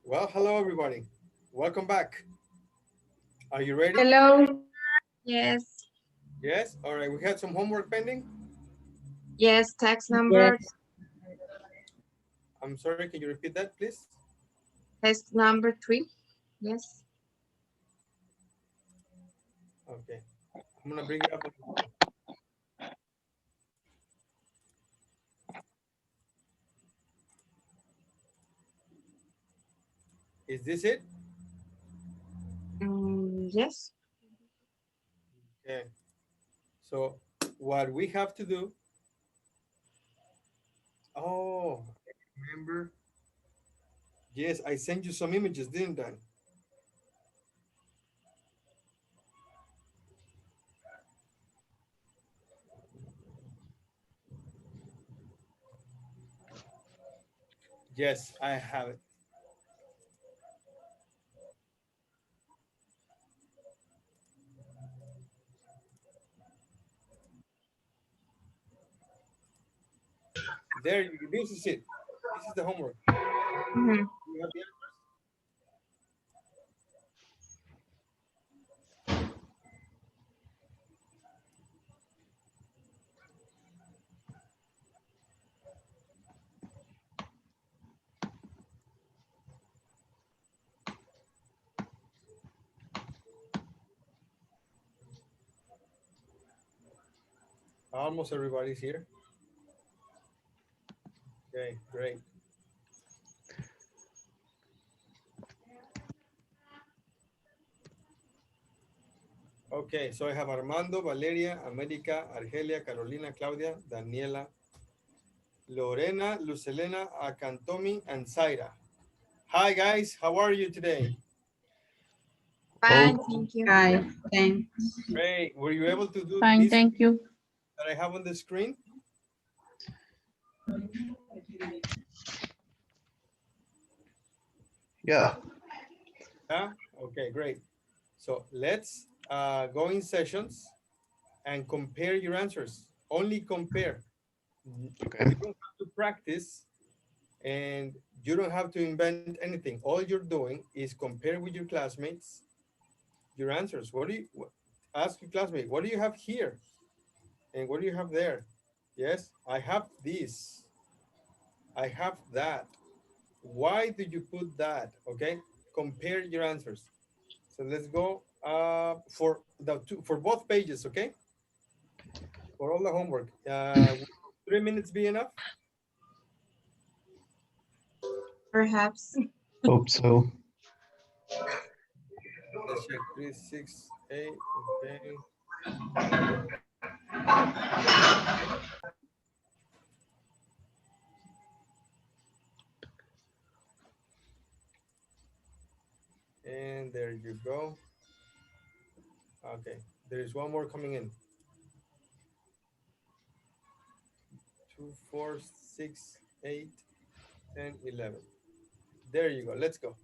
Well, hello everybody. Welcome back. Are you ready? Hello. Yes. Yes? All right. We had some homework pending. Yes, text Yes. number. I'm sorry. Can you repeat that, please? Text number 3. Yes. Okay. I'm gonna bring it up. Is this it? Yes. Okay. So what we have to do. Oh, remember? Yes, I sent you some images, didn't I? Yes, I have it. There. This is it. This is the homework. Mhm. You have the answers? Almost everybody's here. Okay, great. Okay, so I have Armando, Valeria, America, Argelia, Carolina, Claudia, Daniela, Lorena, Lucelena, Akantomi, and Zaira. Hi guys, how are you today? Fine, Oh, thank you. hi. Thanks. Great. Were you able to do Fine, this thank you. that I have on the screen? Yeah. Yeah? Okay, great. So let's go in sessions and compare your answers. Only compare. Okay. You don't have to practice and you don't have to invent anything. All you're doing is compare with your classmates your answers. Ask your classmate, what do you have here? And what do you have there? Yes, I have this. I have that. Why did you put that? Okay, compare your answers. So let's go for both pages. Okay, for all the homework. 3 minutes be enough? Perhaps. Hope so. Let's check 3, 6, 8. Okay. And there you go. Okay, there is one more coming in. 2, 4, 6, 8, 10, 11. There you go. Let's go.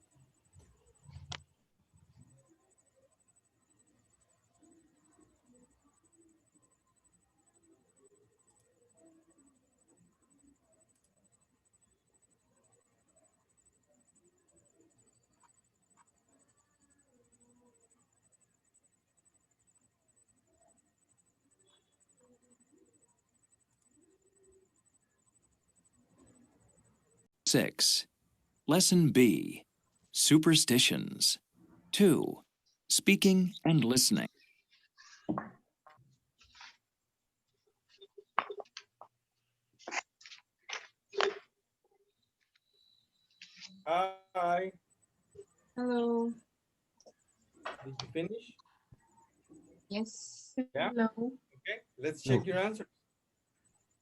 Six. Lesson B. Superstitions. 2. Speaking and listening. Hi. Hello. Did you finish? Yes. Yeah. Hello. Okay. Let's No. check your answers.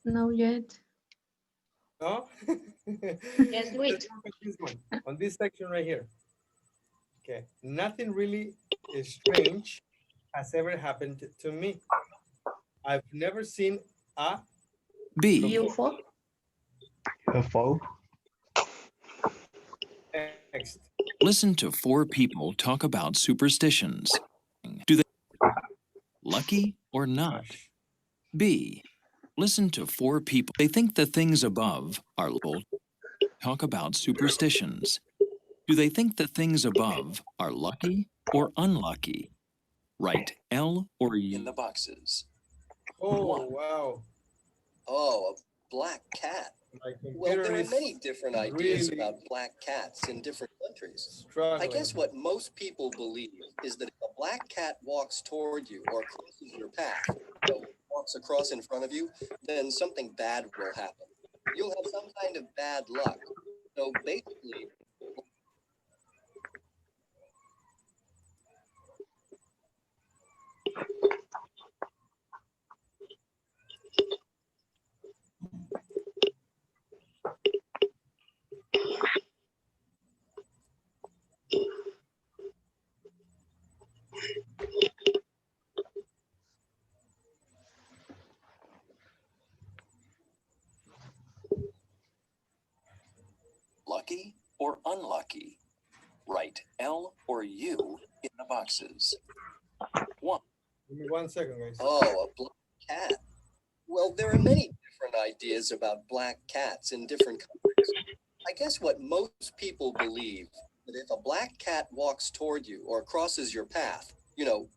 No yet. No? Yes, Let's wait. look at this one. On this section right here. Okay. Nothing really strange has ever happened to me. I've never seen a B. UFO. UFO. next. Listen to 4 people talk about superstitions. Do they lucky or not? Gosh. B. Listen to 4 people. They think the things above are little. Talk about superstitions. Do they think the things above are lucky or unlucky? Write L or U in the boxes. Oh, One. wow. Oh, a black cat. My Well, computer there are is many different ideas really about black cats in different countries. I struggling. guess what most people believe is that if a black cat walks toward you or crosses your path, walks across in front of you, then something bad will happen. You'll have some kind of bad luck. So basically, Lucky or unlucky? Write L or U in the boxes. One. Give me 1 second, guys. oh, a black cat. Well, there are many different ideas about black cats in different countries. I guess what most people believe that if a black cat walks toward you or crosses your path,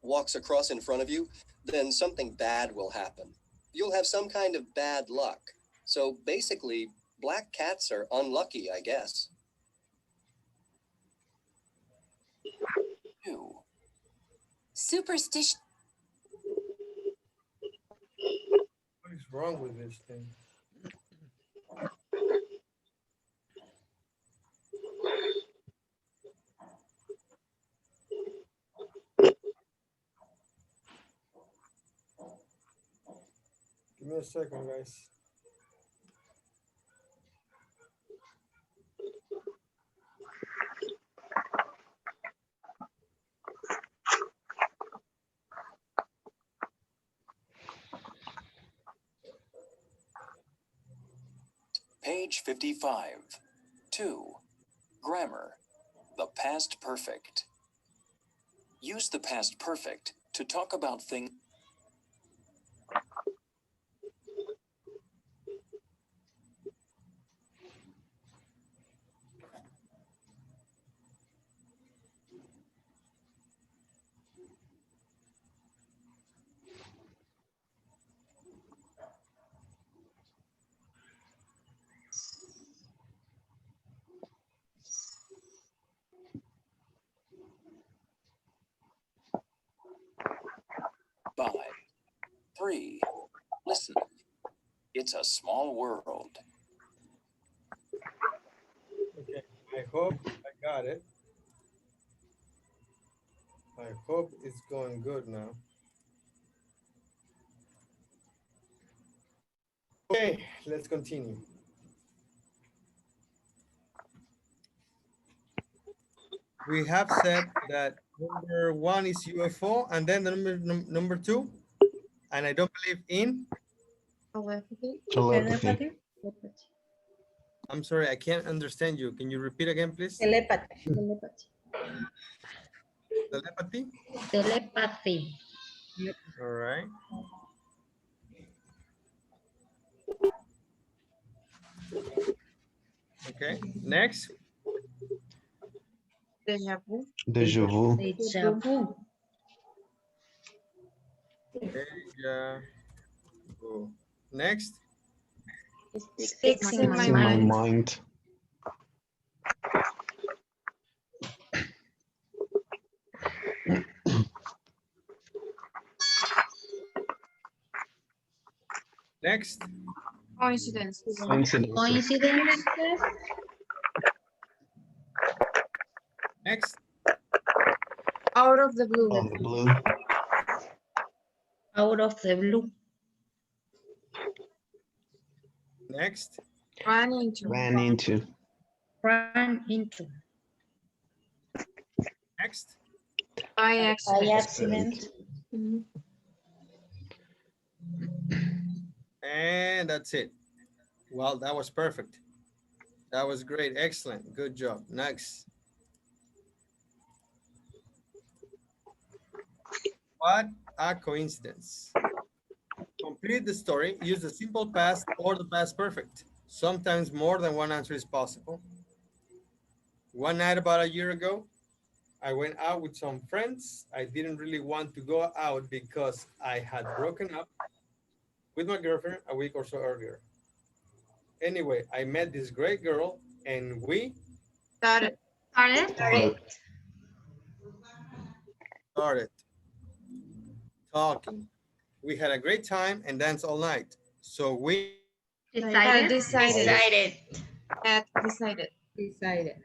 walks across in front of you, then something bad will happen. You'll have some kind of bad luck. So basically, black cats are unlucky, I guess. Two. Superstition. What is wrong with this thing? Give me a second, guys. Page 55. 2. Grammar. The past perfect. Use the past perfect to talk about things. By 3. Listen. It's a small world. Okay, I hope I got it. I hope it's going good now. Okay, let's continue. We have said that number 1 is UFO, and then the number 2, and I don't believe in. Telepathy. Telepathy. I'm sorry, I can't understand you. Can you repeat again, please? Telepathy. Telepathy. Telepathy. All right. Okay. Next. Deja vu. Deja vu. Deja vu. Deja vu. Next. Sticks in It's my in my mind. mind. Next. Coincidences. Coincidence. Coincidences. Next. Out of the blue. Out of the blue. Out of the blue. Next. Run into. Ran into. Run into. Next. By By accident. accident. And that's it. Well, that was perfect. That was great. Excellent. Good job. Next. What a coincidence. Complete the story. Use the simple past or the past perfect. Sometimes more than one answer is possible. One night about a year ago, I went out with some friends. I didn't really want to go out because I had broken up with my girlfriend a week or so earlier. Anyway, I met this great girl and we Started. Started. Started. started talking. We had a great time and danced all night. So we Had Decided. decided. Had decided. Decided.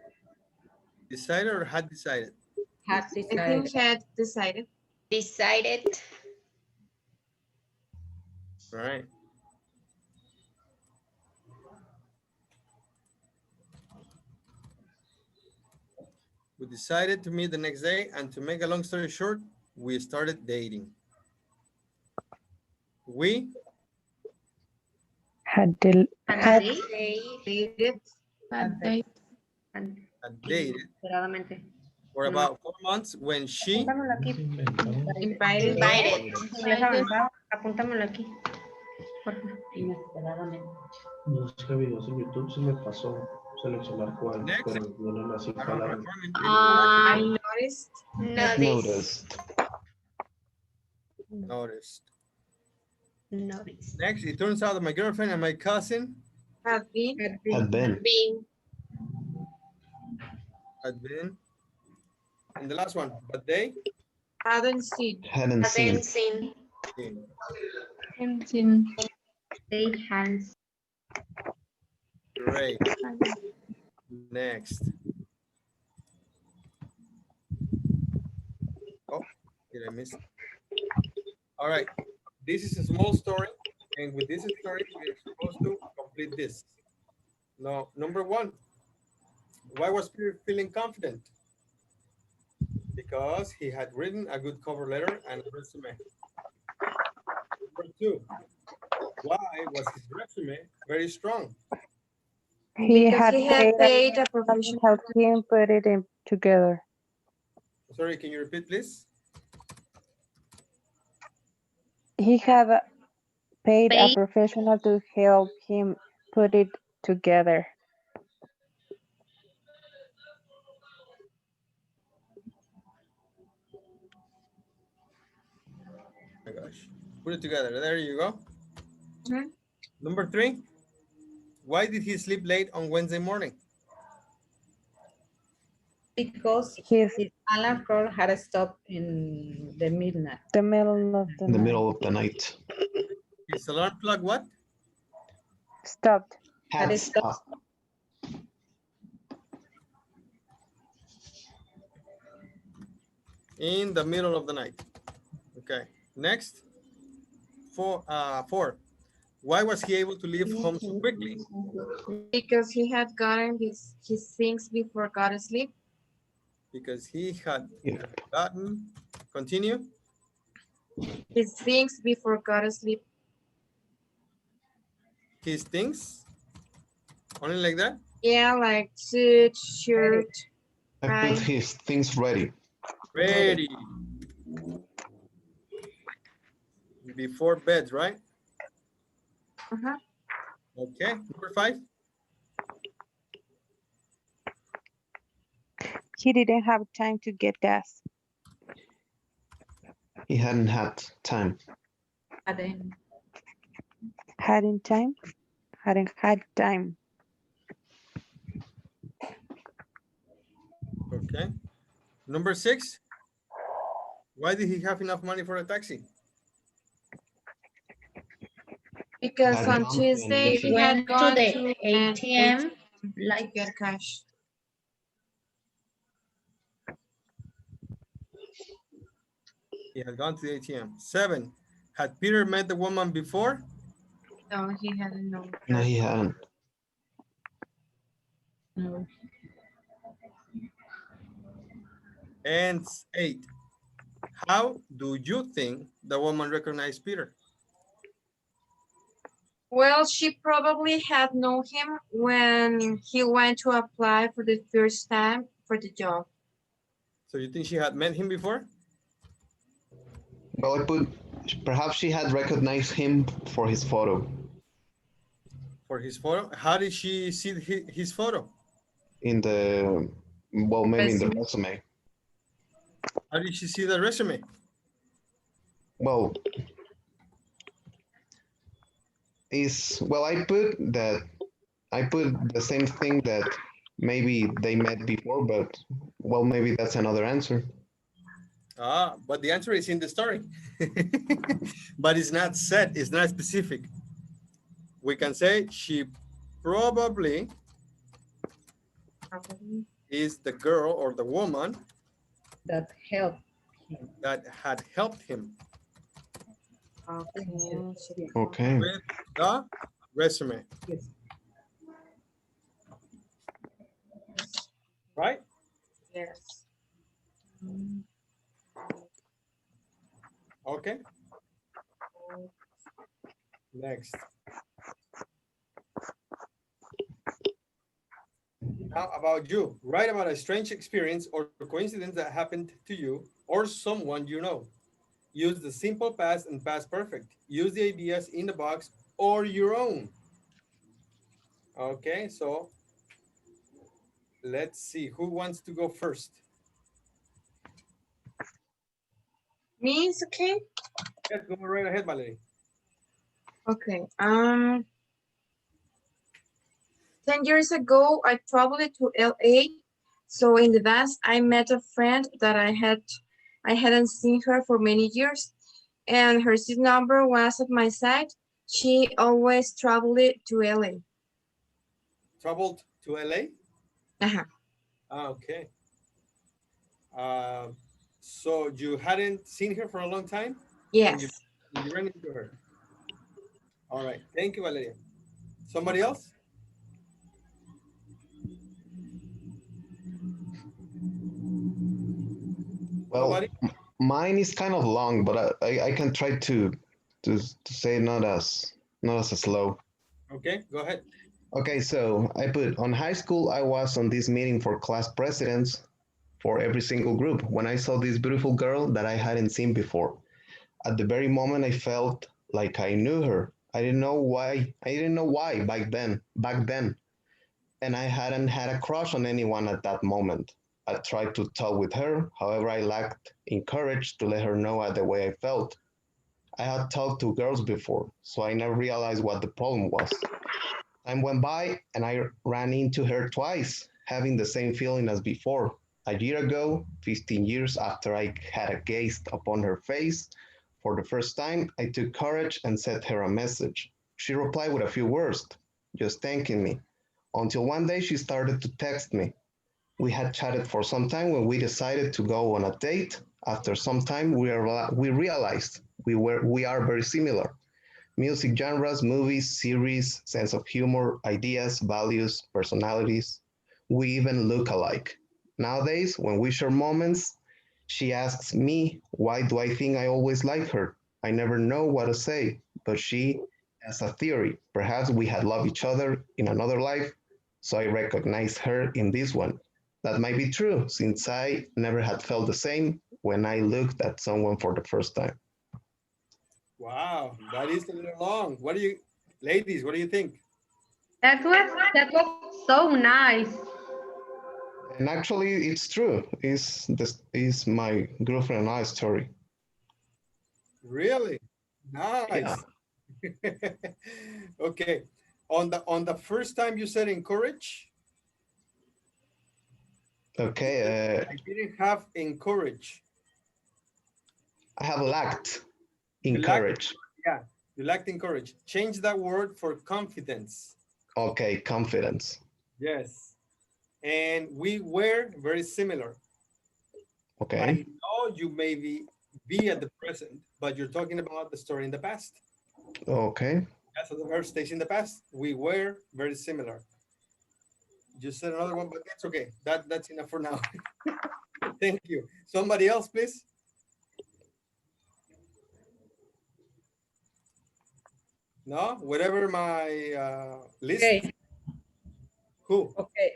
decided or had decided. Had I decided. think had decided. Decided. All right. We decided to meet the next day, and to make a long story short, we started dating. We Had Dated. had dated Inesperadamente. for about 4 months when she Apúntamelo aquí. Invited. Inglés avanzado. Apúntamelo aquí. Por favor. Inesperadamente. Busca videos en YouTube, se me pasó seleccionar cuál, Next. pero vienen así I don't palabras. recall it. I noticed. Noticed. Noticed. Notice. Next, it turns out that my girlfriend and my cousin Had been. Had been. Being. had been. And the last one, but they Hadn't seen. Hadn't seen. Seen. seen. They hadn't. Great. Next. Oh, did I miss? All right. This is a small story, and with this story, we're supposed to complete this. Now, number one, why was Peter feeling confident? Because he had written a good cover letter and a resume. Number two, why was his resume very strong? Because he had paid a professional. Help him put it in together. Sorry, can you repeat, please? He had paid a Paid. professional to help him put it together. Oh my gosh. Put it together. There you go. Mhm. Number three, why did he sleep late on Wednesday morning? Because His his alarm clock had stopped in the midnight. the middle of the In the night. middle of the night. His alarm clock what? Stopped. Had Had stopped. stopped. In the middle of the night. Okay. Next. Four. Why was he able to leave home so quickly? Because he had gotten his things before got asleep. Because he had Yeah. gotten, continue, His things before got asleep. his things. Only like that? Yeah, like suit, shirt. I Right. put his things ready. Ready. Before bed, right? Uh-huh. Okay. Number five. He didn't have time to get gas. He hadn't had time. Hadn't Hadn't time? Hadn't had time. Okay. Number six. Why did he have enough money for a taxi? Because Had on gone to Tuesday an he had Went to gone the to an ATM. to Like get cash. He had gone to the ATM. Seven. Had Peter met the woman before? No, he hadn't known. No, he hadn't. no. And eight. How do you think the woman recognized Peter? Well, she probably had known him when he went to apply for the first time for the job. So you think she had met him before? Well, I put, perhaps she had recognized him for his photo For his photo? How did she see his photo? in the Well, maybe in the Resume. resume. How did she see the resume? Well, I put the same thing that maybe they met before, but well, maybe that's another answer. Ah, but the answer is in the story. But it's not set, it's not specific. We can say she probably Probably. is the girl or the woman That helped him. that had helped him Okay. Okay. with the resume, Yes. right? Yes. Okay. Next. Now about you. Write about a strange experience or coincidence that happened to you or someone you know. Use the simple past and past perfect. Use the ideas in the box or your own. Okay, so let's see who wants to go first. Me is okay? Yes, go right ahead, Valerie. Okay. 10 years ago, I traveled to LA. So in the bus, I met a friend that I hadn't seen her for many years, and her seat number was at my side. She always traveled to LA. Traveled to LA? Uh-huh. Ah, okay. Uh, so you hadn't seen her for a long time? And Yes. you ran into her. All right. Thank you, Valeria. Somebody else? Well, Nobody? mine is kind of long, but I can try to say not as slow. Okay, go ahead. Okay, so I put on high school, I was on this meeting for class presidents for every single group when I saw this beautiful girl that I hadn't seen before. At the very moment, I felt like I knew her. I didn't know why. I didn't know why back then, and I hadn't had a crush on anyone at that moment. I tried to talk with her, however, I lacked in courage to let her know the way I felt. I had talked to girls before, so I never realized what the problem was. Time went by, and I ran into her twice, having the same feeling as before. A year ago, 15 years after I had gazed upon her face for the first time, I took courage and sent her a message. She replied with a few words, just thanking me, until one day she started to text me. We had chatted for some time when we decided to go on a date. After some time, we realized we are very similar. Music genres, movies, series, sense of humor, ideas, values, personalities. We even look alike. Nowadays, when we share moments, she asks me, why do I think I always like her? I never know what to say, but she has a theory. Perhaps we had loved each other in another life, so I recognize her in this one. That might be true, since I never had felt the same when I looked at someone for the first time. Wow, that is a little long. What do you, ladies, what do you think? That was so nice. And actually, it's true. This is my girlfriend and I story. Really? Yeah. Nice. Okay. On the first time you said encourage, Okay. I didn't have encourage. I have lacked You in lacked, courage. yeah, you lacked encourage. Change that word for confidence. Okay, confidence. Yes. And we were very similar. I Okay. know you may be at the present, but you're talking about the story in the past. Okay. Yeah, so the verb stays in the past. We were very similar. You said another one, but that's okay. That's enough for now. Thank you. Somebody else, please. No, whatever my list. Okay, Who? okay.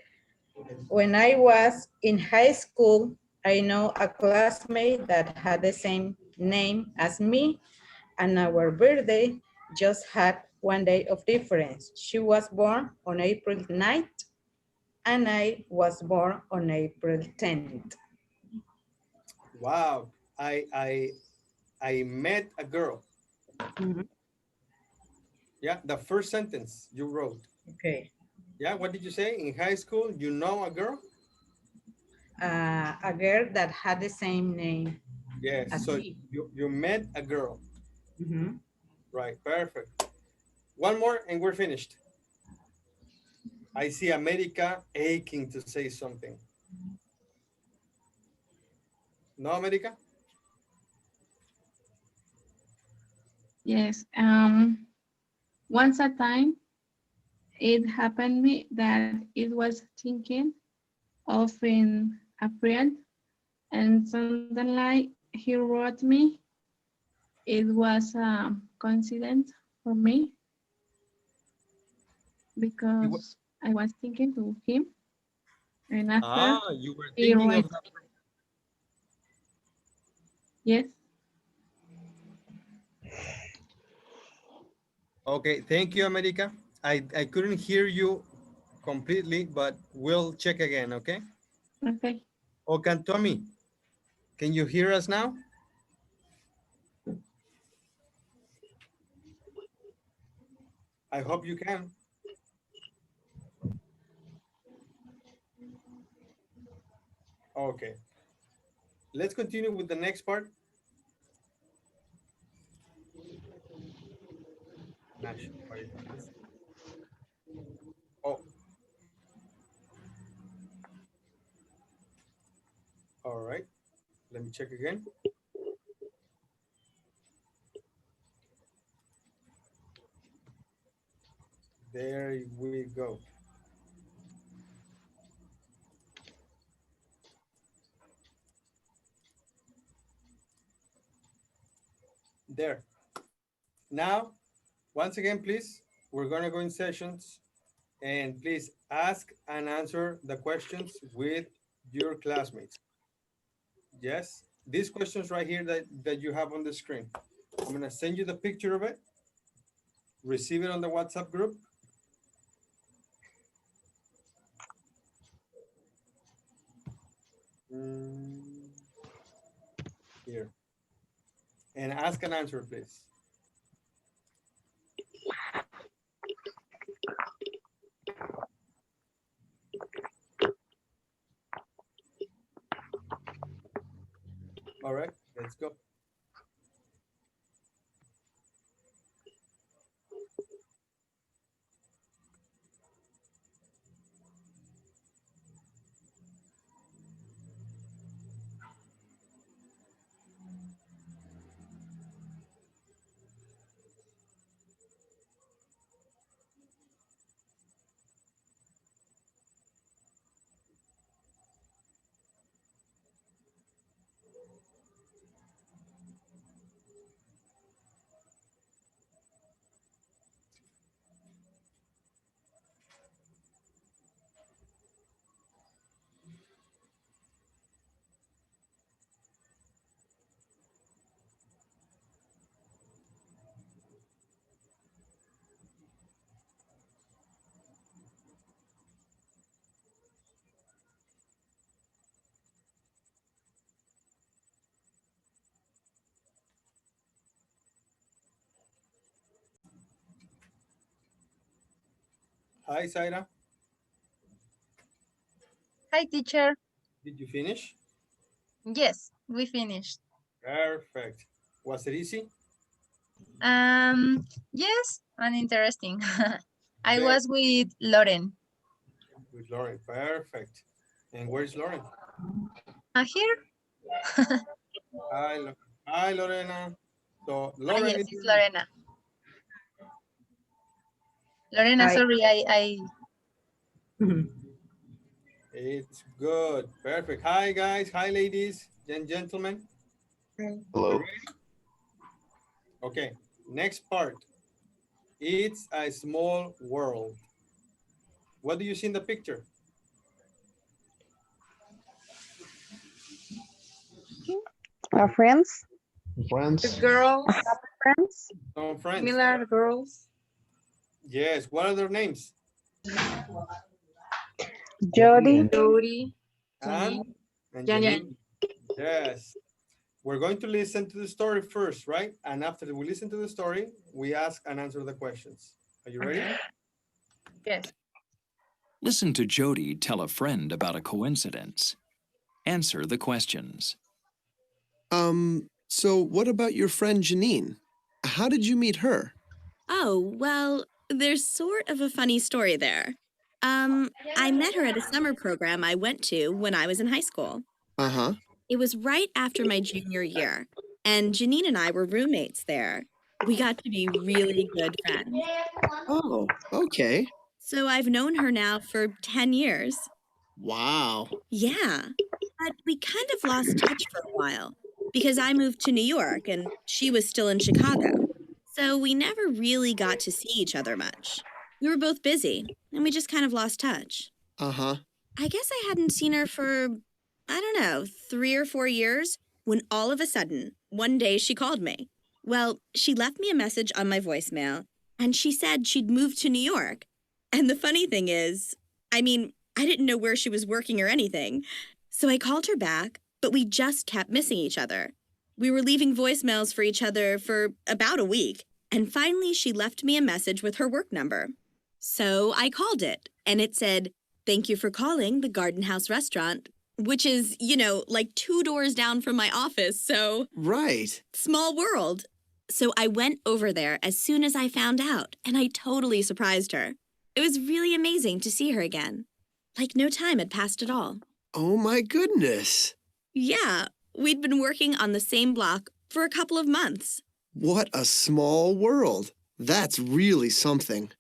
When I was in high school, I know a classmate that had the same name as me, and our birthday just had one day of difference. She was born on April 9th. and I was born on April 10th. Wow. I met a girl. Mhm. Yeah, the first sentence you wrote. Okay. Yeah, what did you say? In high school, you know a girl? A girl that had the same name Yes. as So me. you met a girl. Mhm. Right. Perfect. One more and we're finished. I see America aching to say something. No, America? Yes. Once a time, it happened me that it was thinking of in a friend, and suddenly he wrote me. It was a coincidence for me You were, because I was thinking to him, and after you were he thinking wrote, of that. yes, Okay, thank you, America. I couldn't hear you completely, but we'll check again, okay? okay. Okay, Tommy, can you hear us now? I hope you can. Okay, let's continue with the next part. Nash, what is this? Oh, all right. Let me check again. There we go. There. Now, once again, please, we're gonna go in sessions and please ask and answer the questions with your classmates. Yes, these questions right here that you have on the screen. I'm gonna send you the picture of it, receive it on the WhatsApp group. Mm, here. And ask and answer, please. All right, let's go. Hi, Zaira. Hi, teacher. Did you finish? Yes, we finished. Perfect. Was it easy? Yes, and interesting. I Very was with Lauren. with Lauren. Perfect. And where's Lauren? Here? Hi, Hi, Lorena. So Ah, Lauren yes, is it's your name. Lorena. Lorena, Hi. sorry, I Mhm. It's good. Perfect. Hi, guys. Hi, ladies and gentlemen. We Hello. ready? Okay. Next part. It's a small world. What do you see in the picture? Our friends, The Friends. girls, friends, Some friends. similar girls. Yes. What are their names? Jody. Jody, and, Janine, and Janine. Janine. Yes. We're going to listen to the story first, right? And after we listen to the story, we ask and answer the questions. Are you ready? Yes. Listen to Jody tell a friend about a coincidence. Answer the questions. So what about your friend Janine? How did you meet her? Oh, well, there's sort of a funny story there. I met her at a summer program I went to when I was in high school. Uh-huh. It was right after my junior year, and Janine and I were roommates there. We got to be really good friends. Oh, okay. So I've known her now for 10 years. Wow. Yeah, but we kind of lost touch for a while because I moved to New York and she was still in Chicago. So we never really got to see each other much. We were both busy and we just kind of lost touch. Uh-huh. I guess I hadn't seen her for, I don't know, 3 or 4 years when all of a sudden, one day she called me. Well, she left me a message on my voicemail and she said she'd moved to New York. And the funny thing is, I mean, I didn't know where she was working or anything. So I called her back, but we just kept missing each other. We were leaving voicemails for each other for about a week, and finally she left me a message with her work number. So I called it, and it said, "Thank you for calling the Garden House Restaurant," which is, like 2 doors down from my office, so Right. small world. So I went over there as soon as I found out, and I totally surprised her. It was really amazing to see her again. Like no time had passed at all. Oh my goodness. Yeah, we'd been working on the same block for a couple of months. What a small world. That's really something.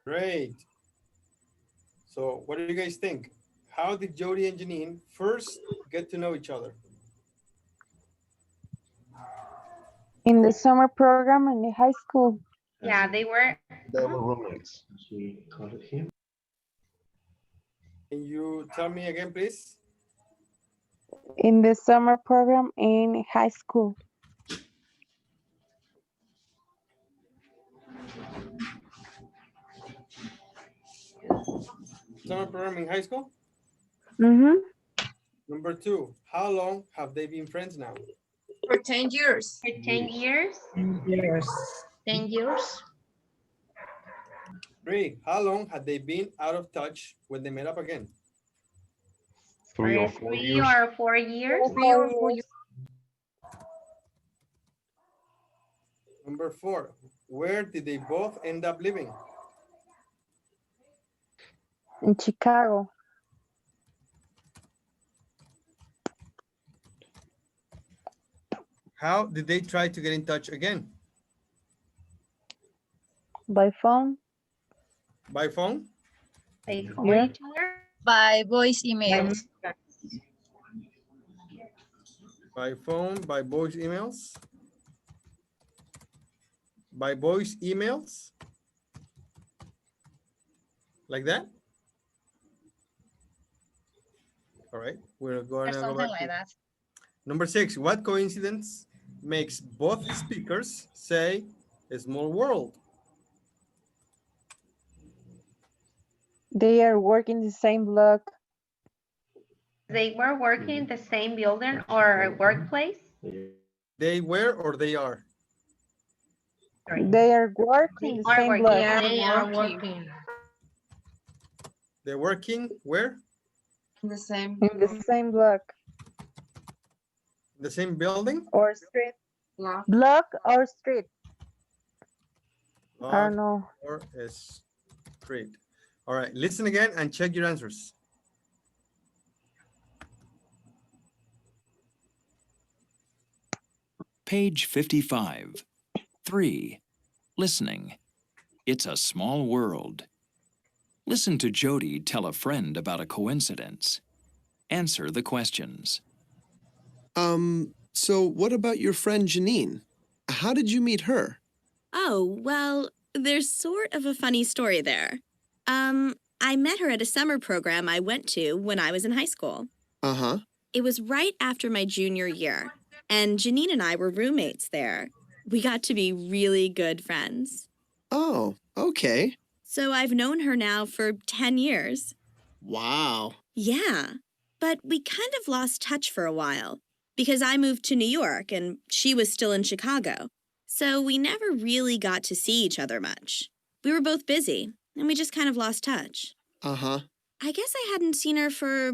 Great. So what do you guys think? How did Jody and Janine first get to know each other? In the summer program in the high school. Yeah, they were. They were roommates. Can you tell me again, please? In the summer program in high school. Summer program in high school? Mm-hmm. Number 2, how long have they been friends now? For 10 years. For 10 years. Yes. 10 years. 3, how long had they been out of touch when they met up again? 3 or For 4 3 years. or 4 years. 3 or 4 years. Number 4, where did they both end up living? In Chicago. How did they try to get in touch again? By phone. By phone? They call Yeah. each other. By voice emails. By phone, by voice emails? By voice emails? Like that? All right, we're going Or to go something back like to that. number 6. What coincidence makes both speakers say a small world? They are working the same block. They were working in the same building or workplace. They were or they are? They are working the Are same working. block. Yeah, they are working. working. They're working where? In the same In the same block. The same building? Or street. block. Block or street. I Block don't know. or a street. All right, listen again and check your answers. Page 55. 3. Listening. It's a small world. Listen to Jody tell a friend about a coincidence. Answer the questions. So what about your friend Janine? How did you meet her? Oh, well, there's sort of a funny story there. I met her at a summer program I went to when I was in high school. Uh-huh. It was right after my junior year, and Janine and I were roommates there. We got to be really good friends. Oh, okay. So I've known her now for 10 years. Wow. Yeah, but we kind of lost touch for a while because I moved to New York and she was still in Chicago. So we never really got to see each other much. We were both busy and we just kind of lost touch. Uh-huh. I guess I hadn't seen her for,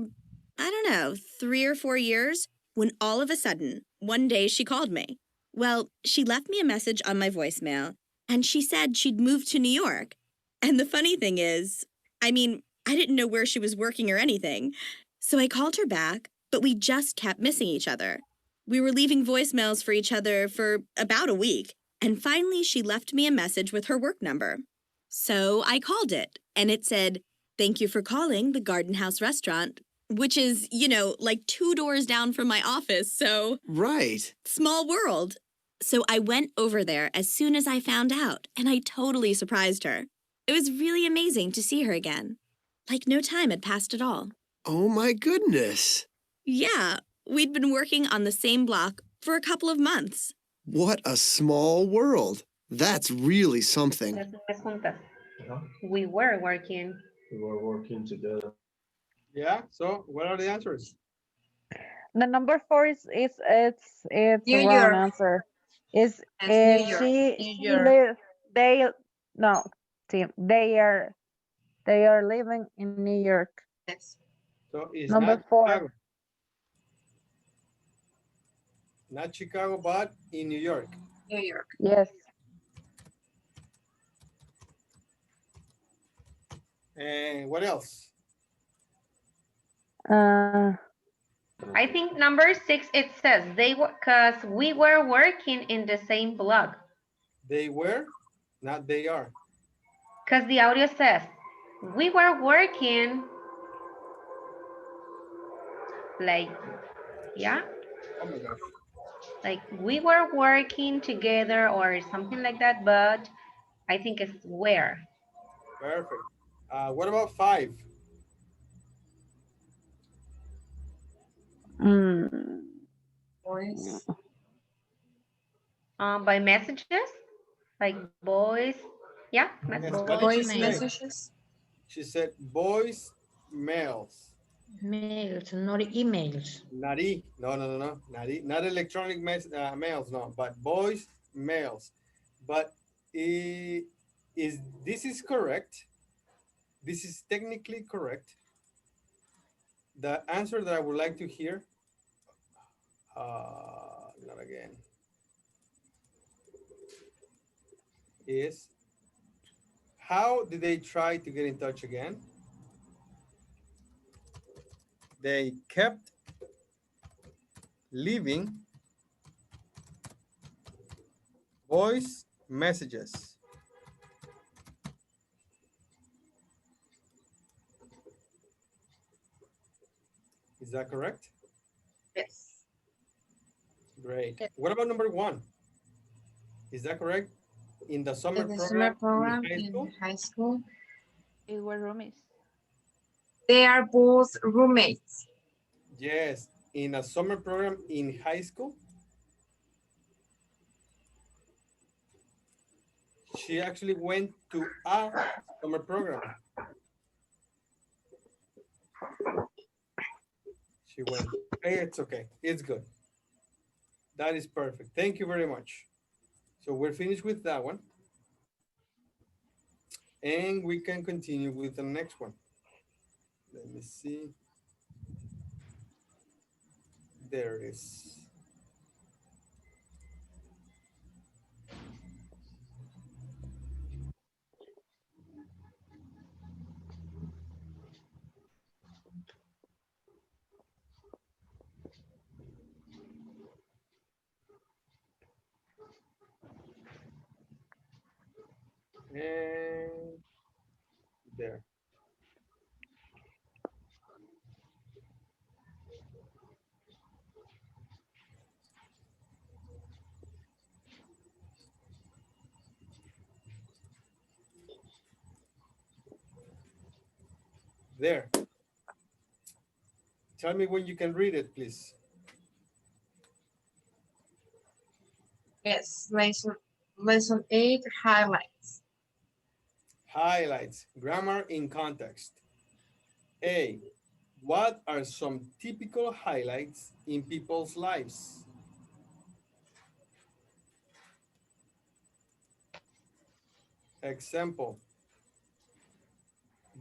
I don't know, 3 or 4 years when all of a sudden, one day she called me. Well, she left me a message on my voicemail and she said she'd moved to New York. And the funny thing is, I didn't know where she was working or anything. So I called her back, but we just kept missing each other. We were leaving voicemails for each other for about a week. And finally, she left me a message with her work number. So I called it, and it said, "Thank you for calling the Garden House restaurant," which is, like 2 doors down from my office. So Right. small world. So I went over there as soon as I found out, and I totally surprised her. It was really amazing to see her again. Like no time had passed at all. Oh my goodness. Yeah, we'd been working on the same block for a couple of months. What a small world. That's really something. Las dos juntas. We were working. We were working together. Yeah, so what are the answers? The number four is it's New a wrong York. answer. Is It's New York. she New she York. live they no Tim they are living in New York. Yes. So it's Number not four. Chicago. Not Chicago, but in New York. New York. Yes. And what else? I think number 6, it says they were, because we were working in the same block. They were, not they are. Because the audio says, we were working, like, yeah, Oh my gosh. like we were working together or something like that, but I think it's where. Perfect. What about 5? Boys. By messages, like boys, yeah, Yes, boys, what did she Voice say? messages. She said boys, males. Mails, not emails. Nari, no. Nari, not electronic mails, no, but boys, males. But this is correct. This is technically correct. The answer that I would like to hear, not again, is how did they try to get in touch again? They kept leaving voice messages. Is that correct? Yes. Great. Yes. What about number 1? Is that correct? In the summer In the program, summer program in high school? in high school, They were roommates. they are both roommates. Yes. In a summer program in high school, she actually went to a summer program. She went. Hey, it's okay. It's good. That is perfect. Thank you very much. So we're finished with that one. And we can continue with the next one. Let me see. There it is. And there. There. Tell me when you can read it, please. Yes. Lesson 8 highlights. Highlights. Grammar in context. A. What are some typical highlights in people's lives? Example.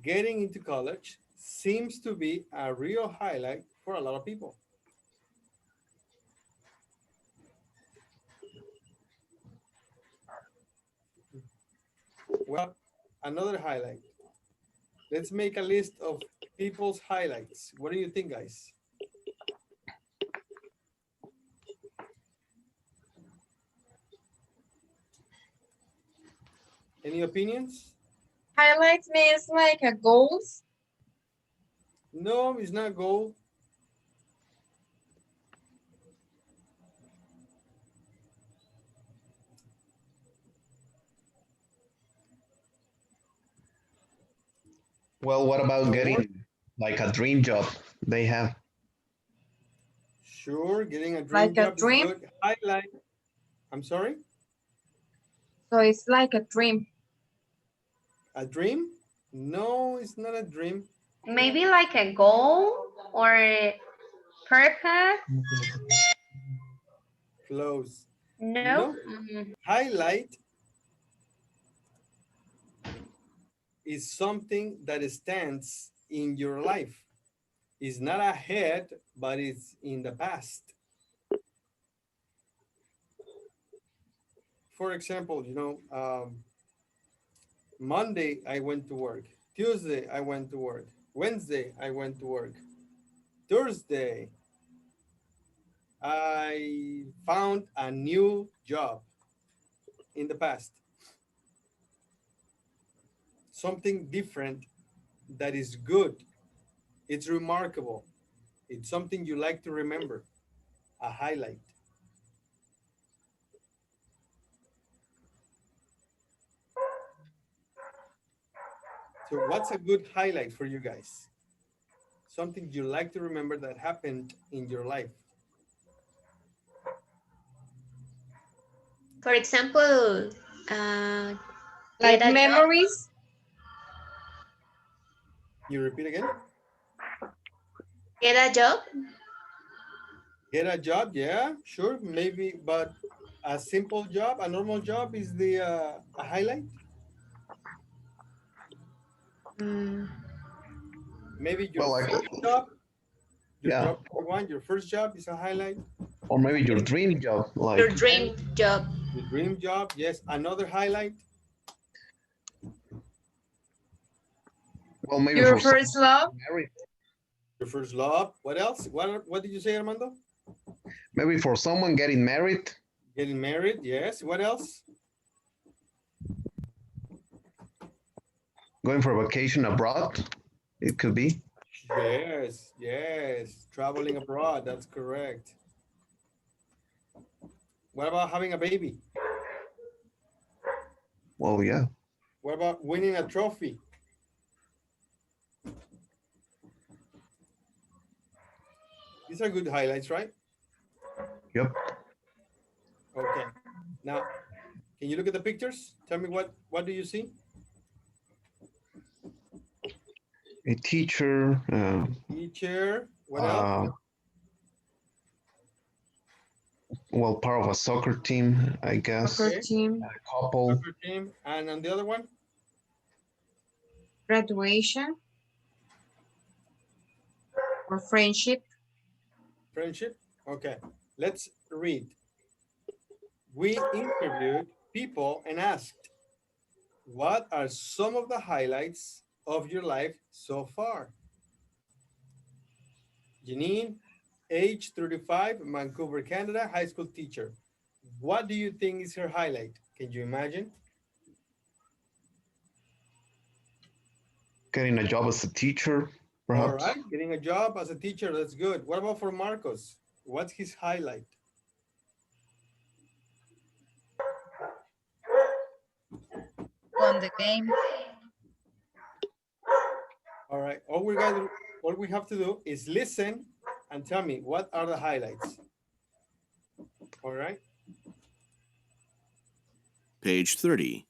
Getting into college seems to be a real highlight for a lot of people. Well, another highlight. Let's make a list of people's highlights. What do you think, guys? Any opinions? Highlights means like a goals. No, it's not gold. Well, what about A word? getting like a dream job they have? Sure, getting a dream Like a job is dream. good. Highlight. I'm sorry? So it's like a dream. A dream? No, it's not a dream. Maybe like a goal or purpose? Close. No? No. Highlight is something that stands in your life. It's not ahead, but it's in the past. For example, Monday I went to work. Tuesday I went to work. Wednesday I went to work. Thursday I found a new job in the past. Something different that is good. It's remarkable. It's something you like to remember. A highlight. So what's a good highlight for you guys? Something you like to remember that happened in your life. For example, Like get a job. memories. Can you repeat again? Get a job. Get a job, yeah, sure, maybe, but a simple job, a normal job is the a highlight. Mm, Maybe your Well, like, first job, your yeah, job you want, your first job is a highlight. or maybe your And dream job, your like, dream job. your dream job, yes, another highlight. well, maybe Your for some first love. married, Your first love. What else? What did you say, Armando? maybe for someone getting married. Getting married, yes. What else? Going for a vacation abroad, it could be. Yes, yes. Traveling abroad, that's correct. What about having a baby? Well, yeah. What about winning a trophy? These are good highlights, right? Yep. Okay. Now, can you look at the pictures? Tell me what do you see? A teacher, Teacher. What else? well, part of a soccer team, I guess. Soccer Okay. team. A couple. Soccer team. And on the other one? Graduation. Or friendship. Friendship. Okay. Let's read. We interviewed people and asked, what are some of the highlights of your life so far? Janine, age 35, Vancouver, Canada, high school teacher. What do you think is her highlight? Can you imagine? Getting a job as a teacher, All perhaps. right, getting a job as a teacher, that's good. What about for Marcos? What's his highlight? Won the game. All right, all we have to do is listen and tell me what are the highlights. All right. Page 30.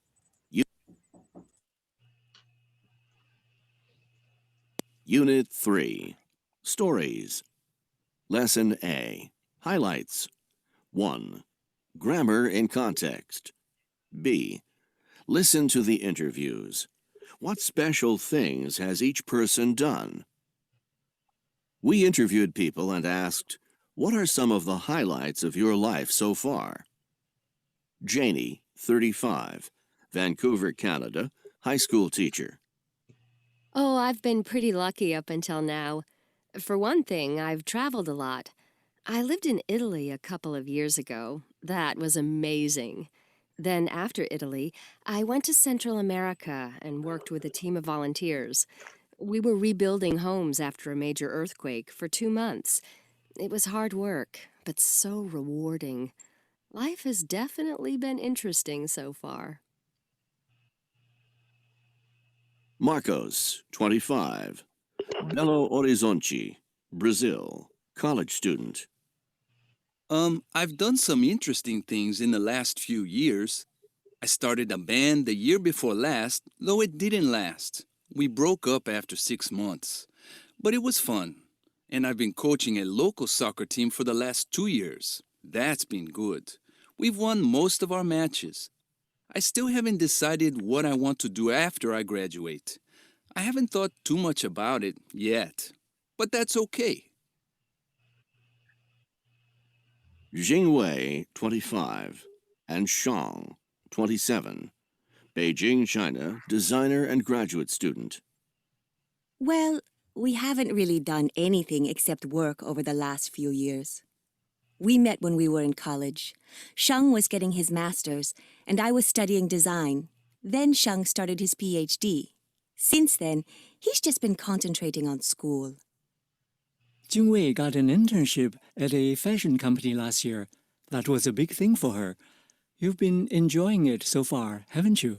Unit 3. Stories. Lesson A. Highlights. 1. Grammar in context. B. Listen to the interviews. What special things has each person done? We interviewed people and asked, what are some of the highlights of your life so far? Janie, 35, Vancouver, Canada, high school teacher. Oh, I've been pretty lucky up until now. For one thing, I've traveled a lot. I lived in Italy a couple of years ago. That was amazing. Then, after Italy, I went to Central America and worked with a team of volunteers. We were rebuilding homes after a major earthquake for 2 months. It was hard work, but so rewarding. Life has definitely been interesting so far. Marcos, 25, Belo Horizonte, Brazil, college student. I've done some interesting things in the last few years. I started a band the year before last, though it didn't last. We broke up after 6 months, but it was fun. And I've been coaching a local soccer team for the last 2 years. That's been good. We've won most of our matches. I still haven't decided what I want to do after I graduate. I haven't thought too much about it yet, but that's okay. Jingwei, 25, and Shang, 27, Beijing, China, designer and graduate student. Well, we haven't really done anything except work over the last few years. We met when we were in college. Shang was getting his master's, and I was studying design. Then Shang started his PhD. Since then, he's just been concentrating on school. Jingwei got an internship at a fashion company last year. That was a big thing for her. You've been enjoying it so far, haven't you?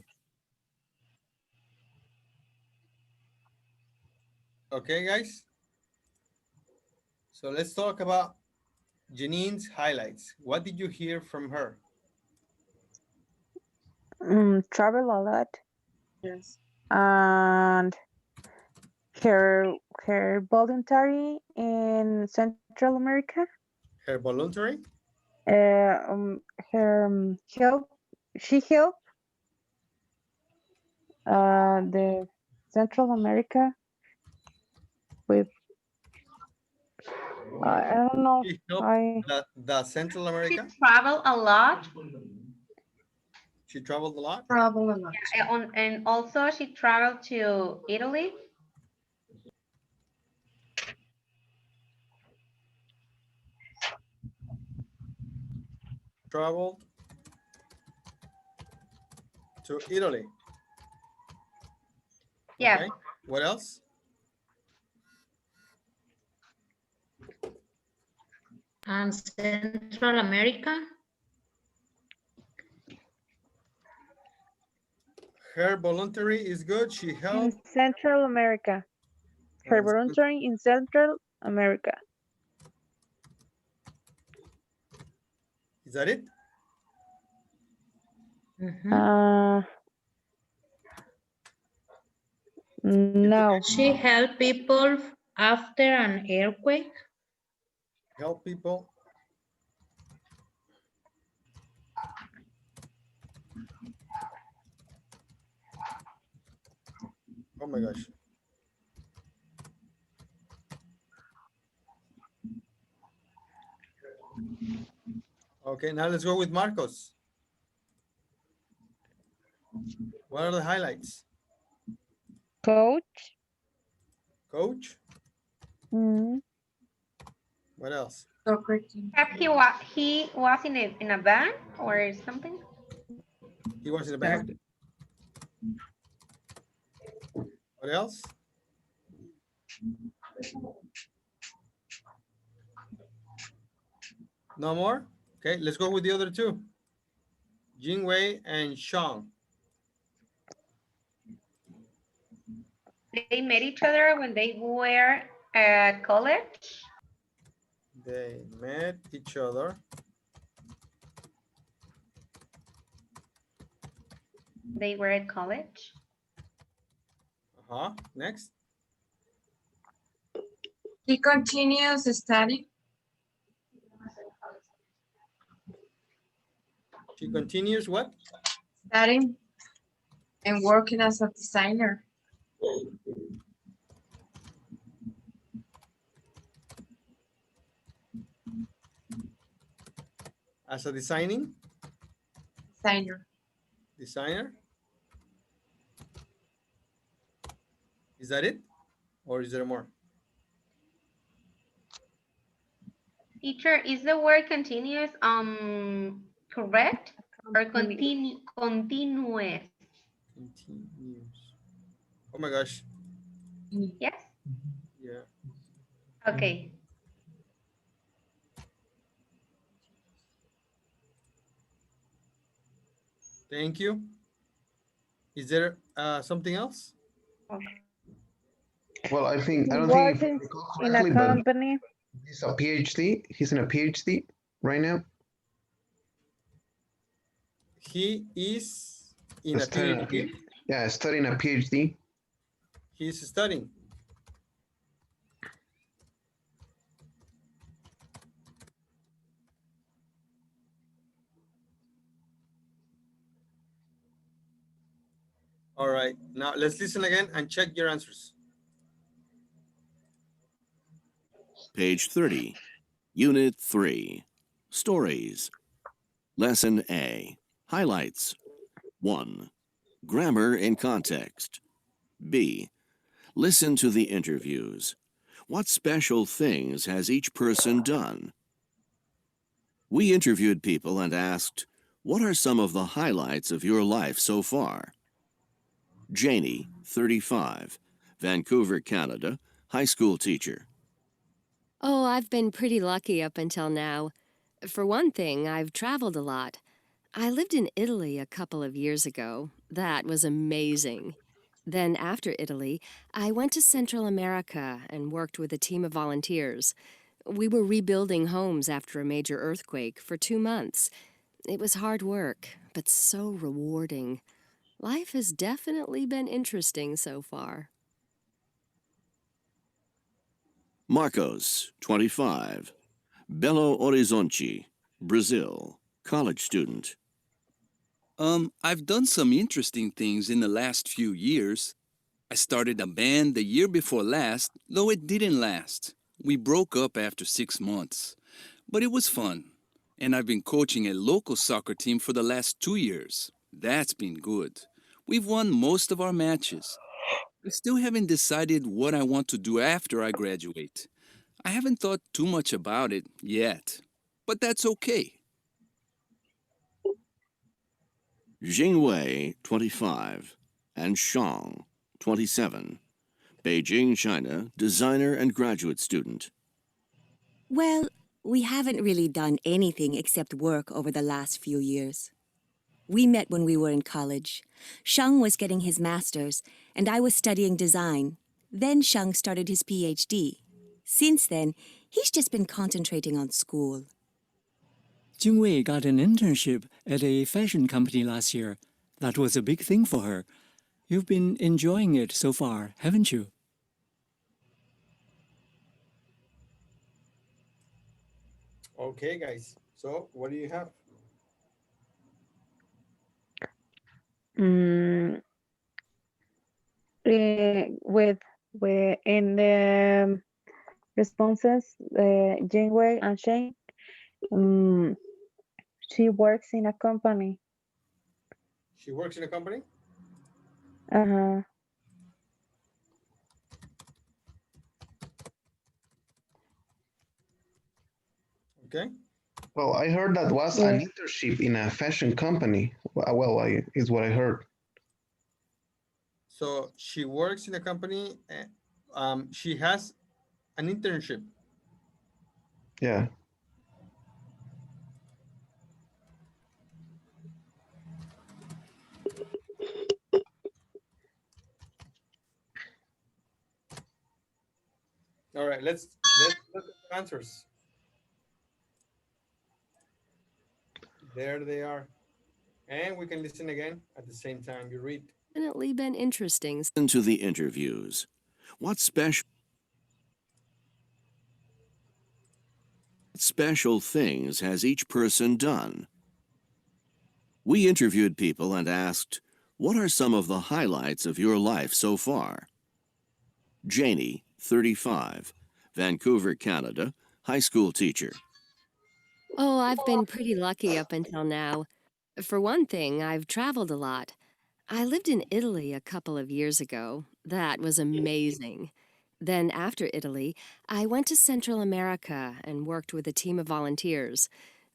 Okay, guys. So let's talk about Janine's highlights. What did you hear from her? Travel a lot. Yes. And her voluntary in Central America. Her voluntary? Her help. She helped the Central America with I don't know. She helped the Central America? She traveled a lot. She traveled a lot? Travel a lot. Yeah, and also she traveled to Italy. Traveled to Italy. Yeah. Okay. What else? And Central America. Her voluntary is good. She in helped. Central America. Her voluntary in Central America. Is that it? No. She helped people after an earthquake. Help people. Oh my gosh. Okay, now let's go with Marcos. What are the highlights? Coach. Coach? Mm. What else? Soccer team. He was in a band or something? He was in a band. What else? No more? Okay, let's go with the other two. Jingwei and Shang. They met each other when they were at college. They met each other. They were at college. Uh-huh. Next. He continues studying. She continues what? Studying and working as a designer. As a designer? Designer? Is that it? Or is there more? Teacher, is the word continuous correct or continuous? Continues. Oh my gosh. Yes. Yeah. Okay. Thank you. Is there something else? Well, I don't think if I Working recall in a correctly, but company. he's a PhD. He's in a PhD right now. He is in a Studying PhD. Yeah, studying a PhD. He's studying. All right. Now let's listen again and check your answers. Page 30, Unit 3, Stories. Lesson A. Highlights. 1. Grammar in context. B. Listen to the interviews. What special things has each person done? We interviewed people and asked, what are some of the highlights of your life so far? Janie, 35, Vancouver, Canada, high school teacher. Oh, I've been pretty lucky up until now. For one thing, I've traveled a lot. I lived in Italy a couple of years ago. That was amazing. Then, after Italy, I went to Central America and worked with a team of volunteers. We were rebuilding homes after a major earthquake for 2 months. It was hard work, but so rewarding. Life has definitely been interesting so far. Marcos, 25, Belo Horizonte, Brazil, college student. I've done some interesting things in the last few years. I started a band the year before last, though it didn't last. We broke up after 6 months, but it was fun. And I've been coaching a local soccer team for the last 2 years. That's been good. We've won most of our matches. I still haven't decided what I want to do after I graduate. I haven't thought too much about it yet, but that's okay. Jingwei, 25, and Shang, 27, Beijing, China, designer and graduate student. Well, we haven't really done anything except work over the last few years. We met when we were in college. Shang was getting his master's, and I was studying design. Then Shang started his PhD. Since then, he's just been concentrating on school. Jingwei got an internship at a fashion company last year. That was a big thing for her. You've been enjoying it so far, haven't you? Okay, guys. So what do you have? Mm, with in the responses, Janeway and Shane, um, she works in a company. She works in a company? Uh-huh. Okay. Well, I heard that was Yeah. an internship in a fashion company. Well, is what I heard. So she works in a company. She has an internship. Yeah. All right. Let's look at the answers. There they are. And we can listen again at the same time you read. Definitely been interesting. Listen to the interviews. What special What special things has each person done? We interviewed people and asked, what are some of the highlights of your life so far? Janie, 35, Vancouver, Canada, high school teacher. Oh, I've been pretty lucky up until now. For one thing, I've traveled a lot. I lived in Italy a couple of years ago. That was amazing. Then, after Italy, I went to Central America and worked with a team of volunteers.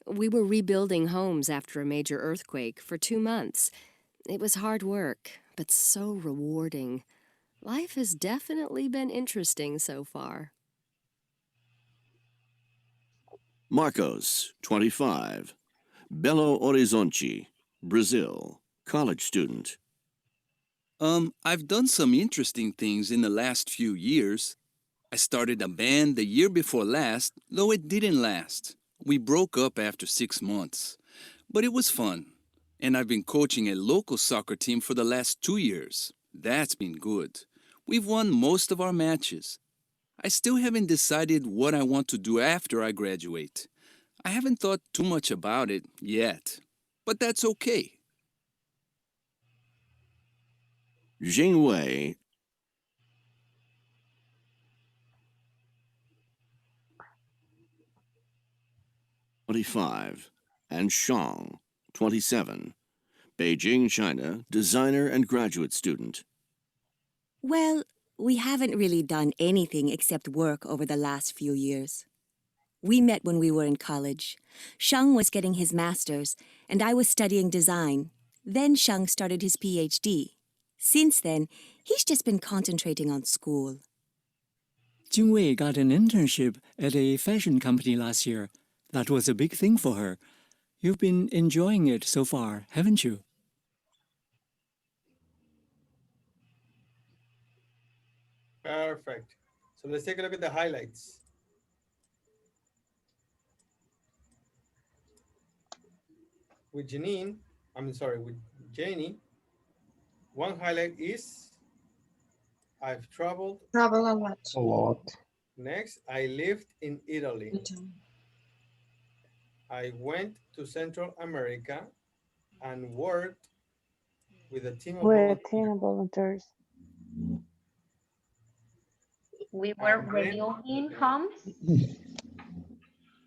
We were rebuilding homes after a major earthquake for 2 months. It was hard work, but so rewarding. Life has definitely been interesting so far. Marcos, 25, Belo Horizonte, Brazil, college student. I've done some interesting things in the last few years. I started a band the year before last, though it didn't last. We broke up after 6 months, but it was fun. And I've been coaching a local soccer team for the last 2 years. That's been good. We've won most of our matches. I still haven't decided what I want to do after I graduate. I haven't thought too much about it yet, but that's okay. Jingwei, 25, and Shang, 27, Beijing, China, designer and graduate student. Well, we haven't really done anything except work over the last few years. We met when we were in college. Shang was getting his master's, and I was studying design. Then Shang started his PhD. Since then, he's just been concentrating on school. Jingwei got an internship at a fashion company last year. That was a big thing for her. You've been enjoying it so far, haven't you? Perfect. So let's take a look at the highlights. With Janine, I'm sorry, with Janie, one highlight is I've traveled. Travel a lot. A lot. Next, I lived in Italy. Italy. I went to Central America and worked with a team of With team volunteers. of volunteers. We were And then rebuilding homes.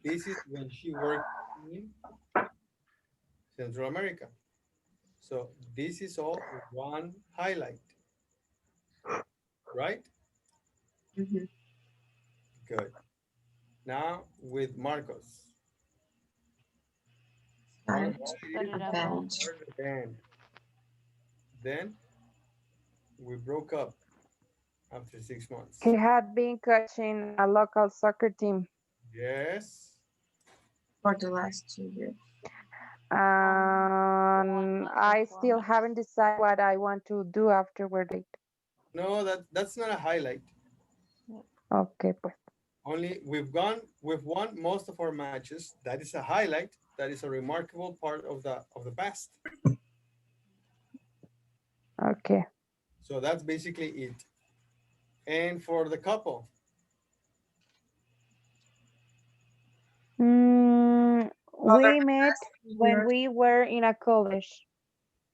this is when she worked in Central America. So this is all one highlight, right? Mhm. Good. Now with Marcos. One Start highlight Started is a band. band. start the band. Then we broke up after 6 months. He had been coaching a local soccer team. Yes. For the last 2 years. One month I and four still months. haven't decided what I want to do afterward. No, that's not a highlight. Okay, pues. Only we've won most of our matches. That is a highlight. That is a remarkable part of the past. Okay. So that's basically it. And for the couple, Over We the met last when 2 years. we were in a college.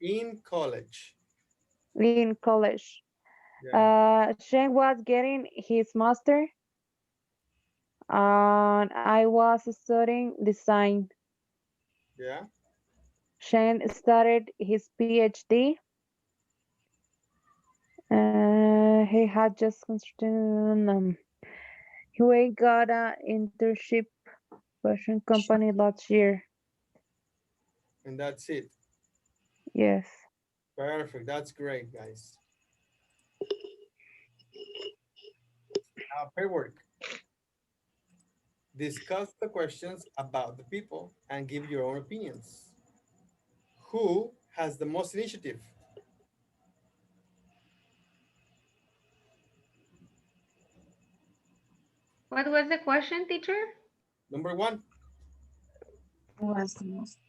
in college. In college. Yeah. Shane was getting his master, and I was studying design. Yeah. Shane started his PhD. He had just constructed. He got an internship fashion company last year. And that's it. Yes. Perfect. That's great, guys. Now, paperwork. Discuss the questions about the people and give your own opinions. Who has the most initiative? What was the question, teacher? Number one. Who was the most?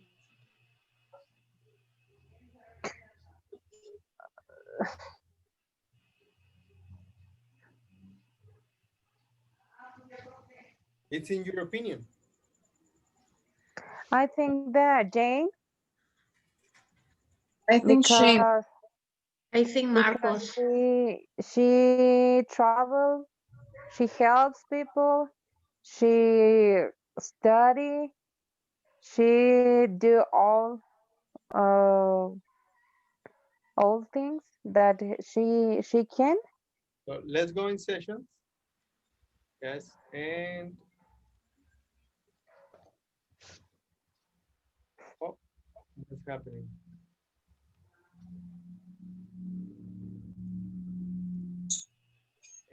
It's in your opinion. I think that Jane, I think Shane. because I think because Marcos. she travels, she helps people, she study, she do uh all things that she can. So let's go in sessions. Yes, and oh, what's happening?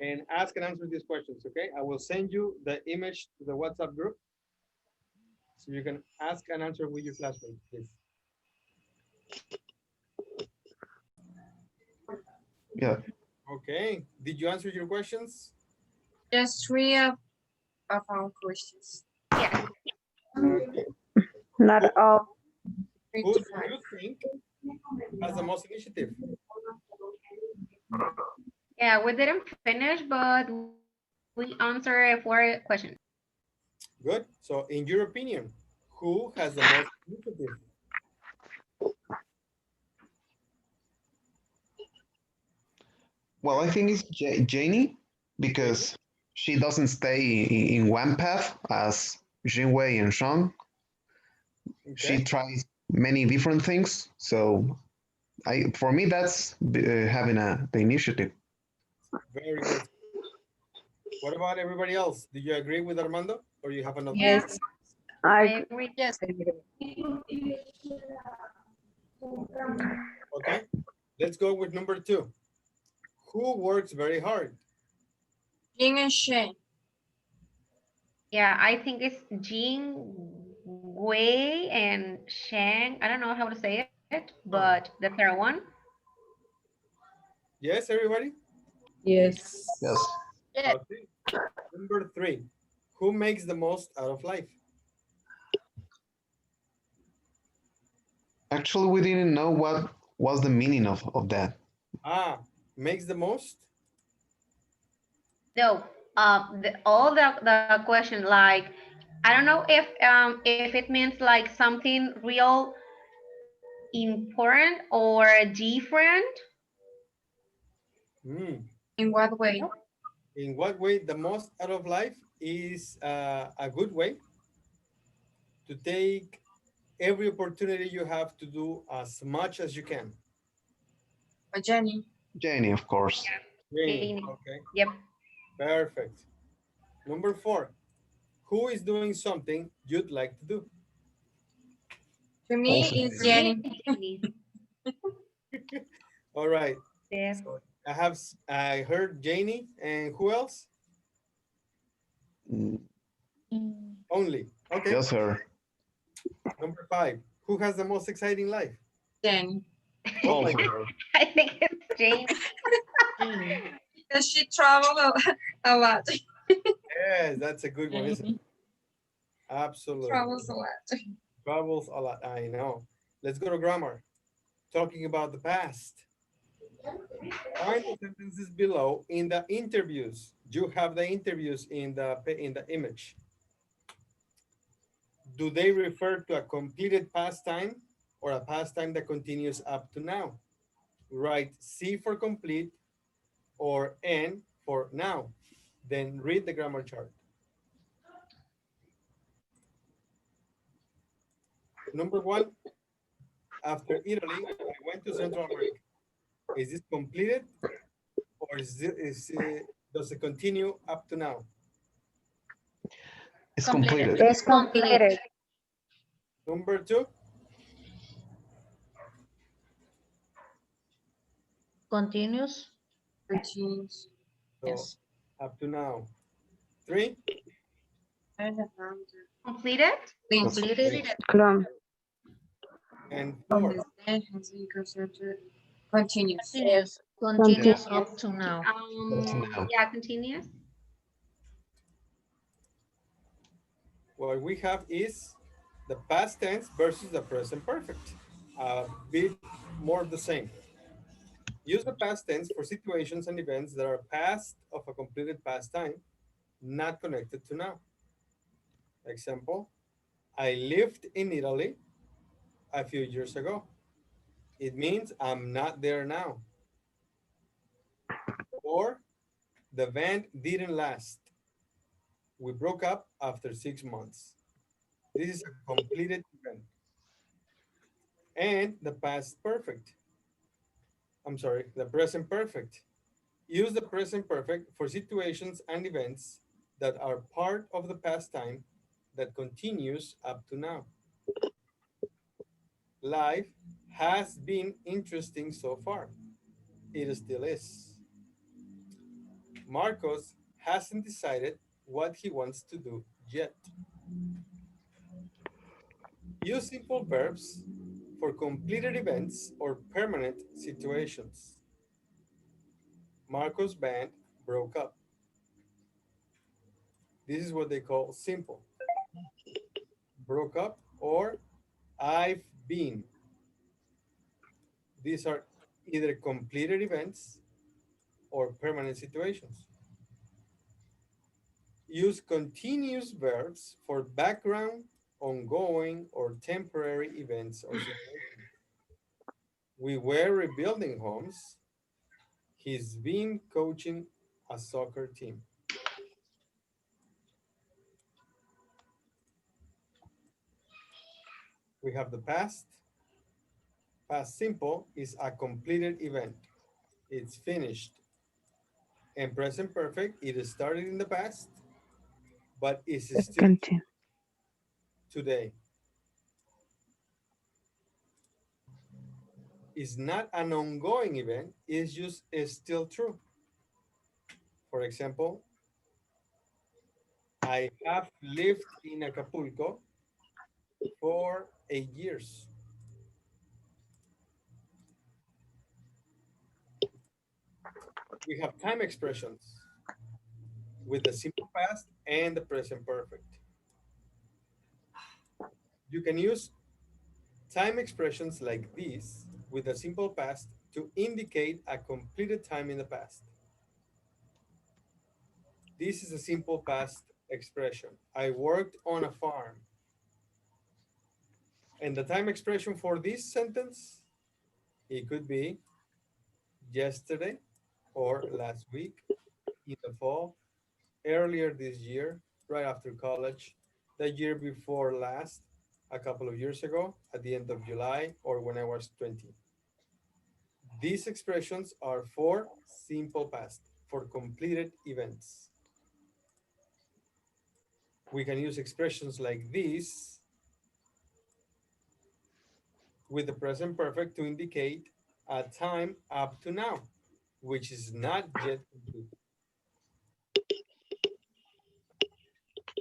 And ask and answer these questions, okay? I will send you the image to the WhatsApp group so you can ask and answer with your classmates, please. Yeah. Okay, did you answer your questions? Just three of our questions. Yes. Okay. Not Who, all. who do you think has the most initiative? Yeah, we didn't finish, but we answer 4 questions. Good. So in your opinion, who has the most initiative? Well, I think it's Janie Jamie? because she doesn't stay in one path as Jinwei and Shang. Okay, She tries many different things. So for me, that's having the initiative. very good. What about everybody else? Do you agree with Armando or you have another? Yeah, Yes. I agree. Yes. Okay, let's go with number 2. Who works very hard? Jing and Shane. Yeah, I think it's Jing Wei and Shang. I don't know how to say it, but the third one. Yes, everybody? Yes. Yes. Yes. Okay. Number 3. Who makes the most out of life? Actually, we didn't know what was the meaning of that. Ah, makes the most? No, all the question like I don't know if it means like something real important or different. Hmm. In what way? In what way the most out of life is a good way to take every opportunity you have to do as much as you can. Jenny. Janie, of course. Great. Janie. Okay, Yep. perfect. Number 4. Who is doing something you'd like to do? To me, Also, it's For me, Jenny. it's Janie. All right. Yeah. So I heard Janie and who else? mm, Only. Okay. just her. Number 5. Who has the most exciting life? Jenny. Oh my Also God. her. I think it's Janie. Because she traveled a lot. Yes, that's a good one, isn't it? Absolutely. Travels a lot. Travels a lot. I know. Let's go to grammar. Talking about the past. Find the sentences below in the interviews. You have the interviews in the image. Do they refer to a completed past time or a past time that continues up to now? Write C for complete or N for now. Then read the grammar chart. Number 1, after Italy, I went to Central America. Is this completed or does it continue up to now? It's Completed. completed. It's Complete. completed. Number 2, Continuous. Continues. so Yes. up to now. 3, And around Completed. That's Completed. complete. Clone. and from 4. the dead has been considered continues. Continuous. Continue. Continuous up to now. Up to now. Yeah, continuous. What we have is the past tense versus the present perfect. A bit more of the same. Use the past tense for situations and events that are past of a completed past time, not connected to now. Example, I lived in Italy a few years ago. It means I'm not there now. Or the band didn't last. We broke up after 6 months. This is a completed event. And the past perfect. I'm sorry, the present perfect. Use the present perfect for situations and events that are part of the past time that continues up to now. Life has been interesting so far. It still is. Marcos hasn't decided what he wants to do yet. Use simple verbs for completed events or permanent situations. Marcos' band broke up. This is what they call simple. Broke up or I've been. These are either completed events or permanent situations. Use continuous verbs for background, ongoing, or temporary events or situations. We were rebuilding homes. He's been coaching a soccer team. We have the past. Past simple is a completed event. It's finished. And present perfect, it started in the past, but is still Continue. today. It's not an ongoing event, it's just is still true. For example, I have lived in Acapulco for 8 years. We have time expressions with the simple past and the present perfect. You can use time expressions like these with the simple past to indicate a completed time in the past. This is a simple past expression. I worked on a farm. And the time expression for this sentence, it could be yesterday or last week, in the fall, earlier this year, right after college, the year before last, a couple of years ago, at the end of July, or when I was 20. These expressions are for simple past, for completed events. We can use expressions like this with the present perfect to indicate a time up to now, which is not yet complete.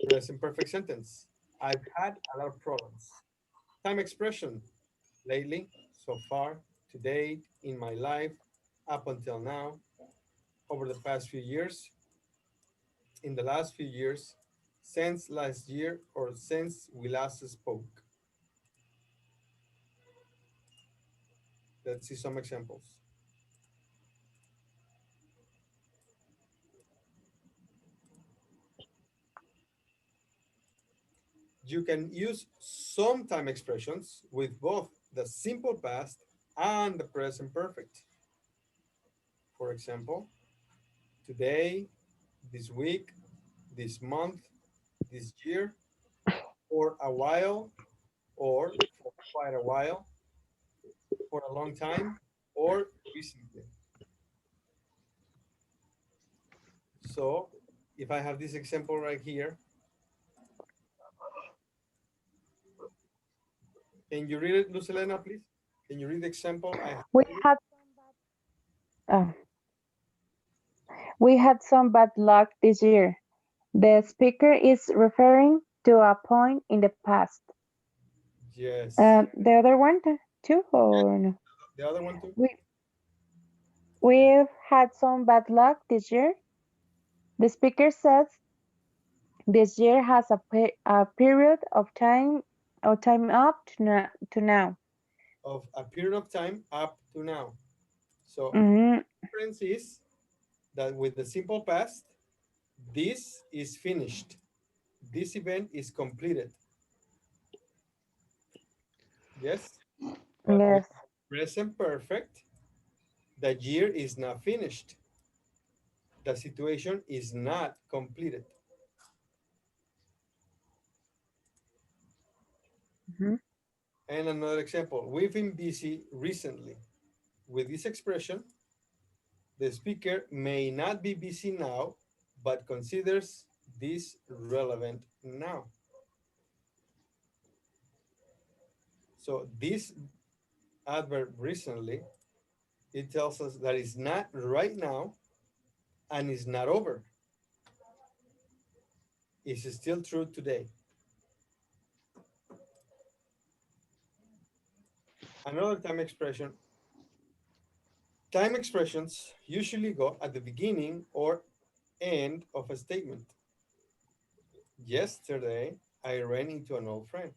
Present perfect sentence. I've had a lot of problems. Time expression. Lately, so far, to date, in my life, up until now, over the past few years, in the last few years, since last year, or since we last spoke. Let's see some examples. You can use some time expressions with both the simple past and the present perfect. For example, today, this week, this month, this year, for a while, or for quite a while, for a long time, or recently. So if I have this example right here, can you read it, Lucelena, please? Can you read the example I have? We had uh, we had some bad luck this year. The speaker is referring to a point in the past. Yes. The other one too, or no? The other one too? We've had some bad luck this year. The speaker says this year has a period of time up to now. Of a period of time up to now. So Mhm. the difference is that with the simple past, this is finished. This event is completed. Yes? But with Yes. present perfect, the year is not finished. The situation is not completed. Mhm. And another example, we've been busy recently. With this expression, the speaker may not be busy now, but considers this relevant now. So this adverb recently, it tells us that it's not right now and it's not over. It's still true today. Another time expressions usually go at the beginning or end of a statement. Yesterday, I ran into an old friend.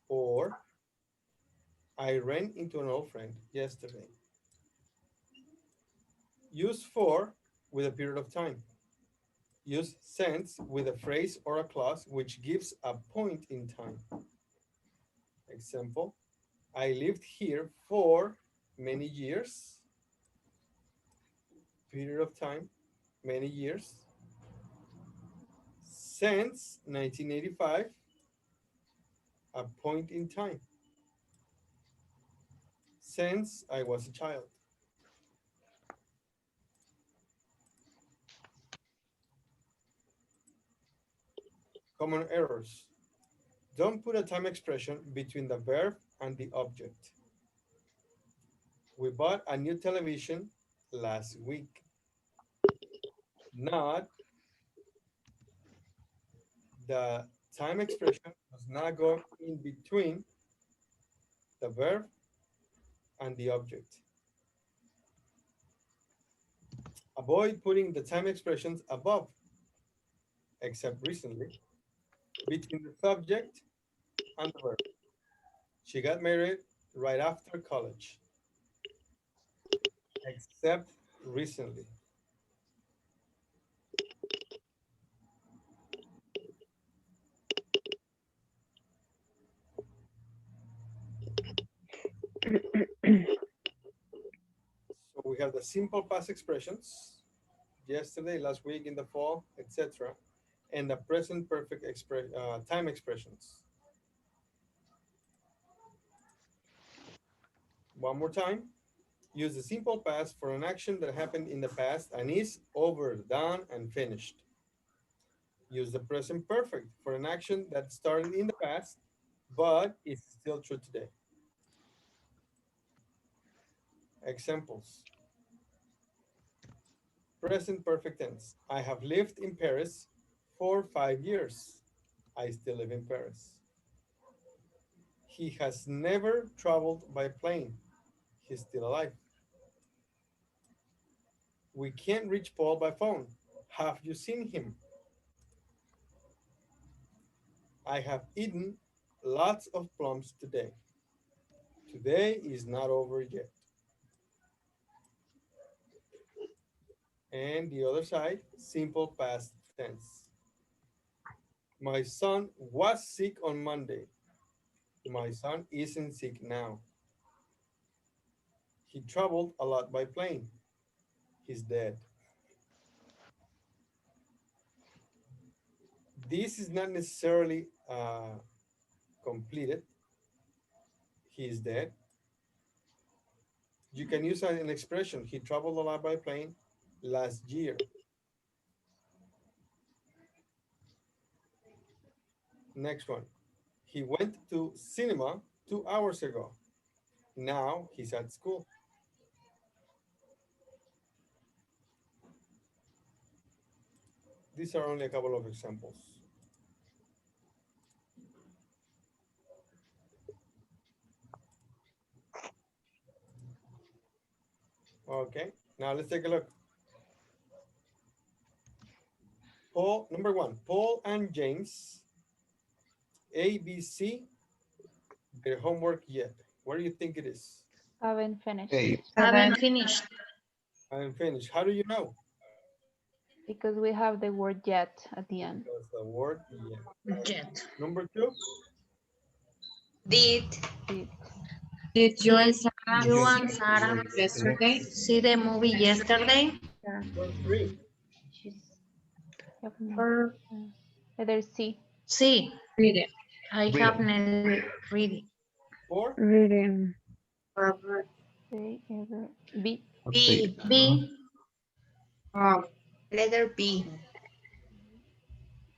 Or I ran into an old friend yesterday. Use for with a period of time. Use since with a phrase or a clause which gives a point in time. Example, I lived here for many years. Period of time, many years. Since 1985, a point in time. Since I was a child. Common errors. Don't put a time expression between the verb and the object. We bought a new television last week. Not the time expression does not go in between the verb and the object. Avoid putting the time expressions above, except recently, between the subject and the verb. She got married right after college, except recently. So we have the simple past expressions, yesterday, last week, in the fall, etc., and the present perfect time expressions. One more time. Use the simple past for an action that happened in the past and is over, done, and finished. Use the present perfect for an action that started in the past but is still true today. Examples. Present perfect tense. I have lived in Paris for 5 years. I still live in Paris. He has never traveled by plane. He's still alive. We can't reach Paul by phone. Have you seen him? I have eaten lots of plums today. Today is not over yet. And the other side, simple past tense. My son was sick on Monday. My son isn't sick now. He traveled a lot by plane. He's dead. This is not necessarily completed. He is dead. You can use an expression. He traveled a lot by plane last year. Next one. He went to cinema 2 hours ago. Now he's at school. These are only a couple of examples. Okay, now let's take a look. Paul, number one, Paul and James, ABC, their homework yet. What do you think it is? Haven't finished. Hey, Haven't finished. I'm finished. How do you know? Because we have the word yet at the end. Because the word yet. Jet. Number two, Did Did you and Sarah you see and Sarah yesterday? see the movie yesterday? Yeah. Number 3. She's definitely. Or Letter C. See, read it? I Read have it. never read it. 4. Reading. Or A, ever. B. B, B. um, letter B.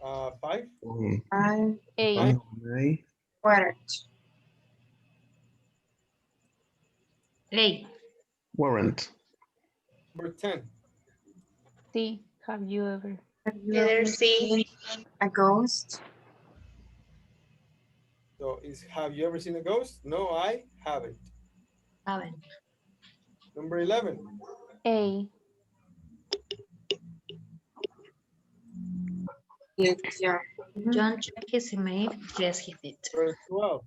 5. I A. 9. weren't. A, Warrant. Number 10. C. Have you ever? Have you letter ever C. seen a ghost? So have you ever seen a ghost? No, I haven't. Haven't. Number 11. A. Yeah. John checked his email. Yes, he did. Number 12.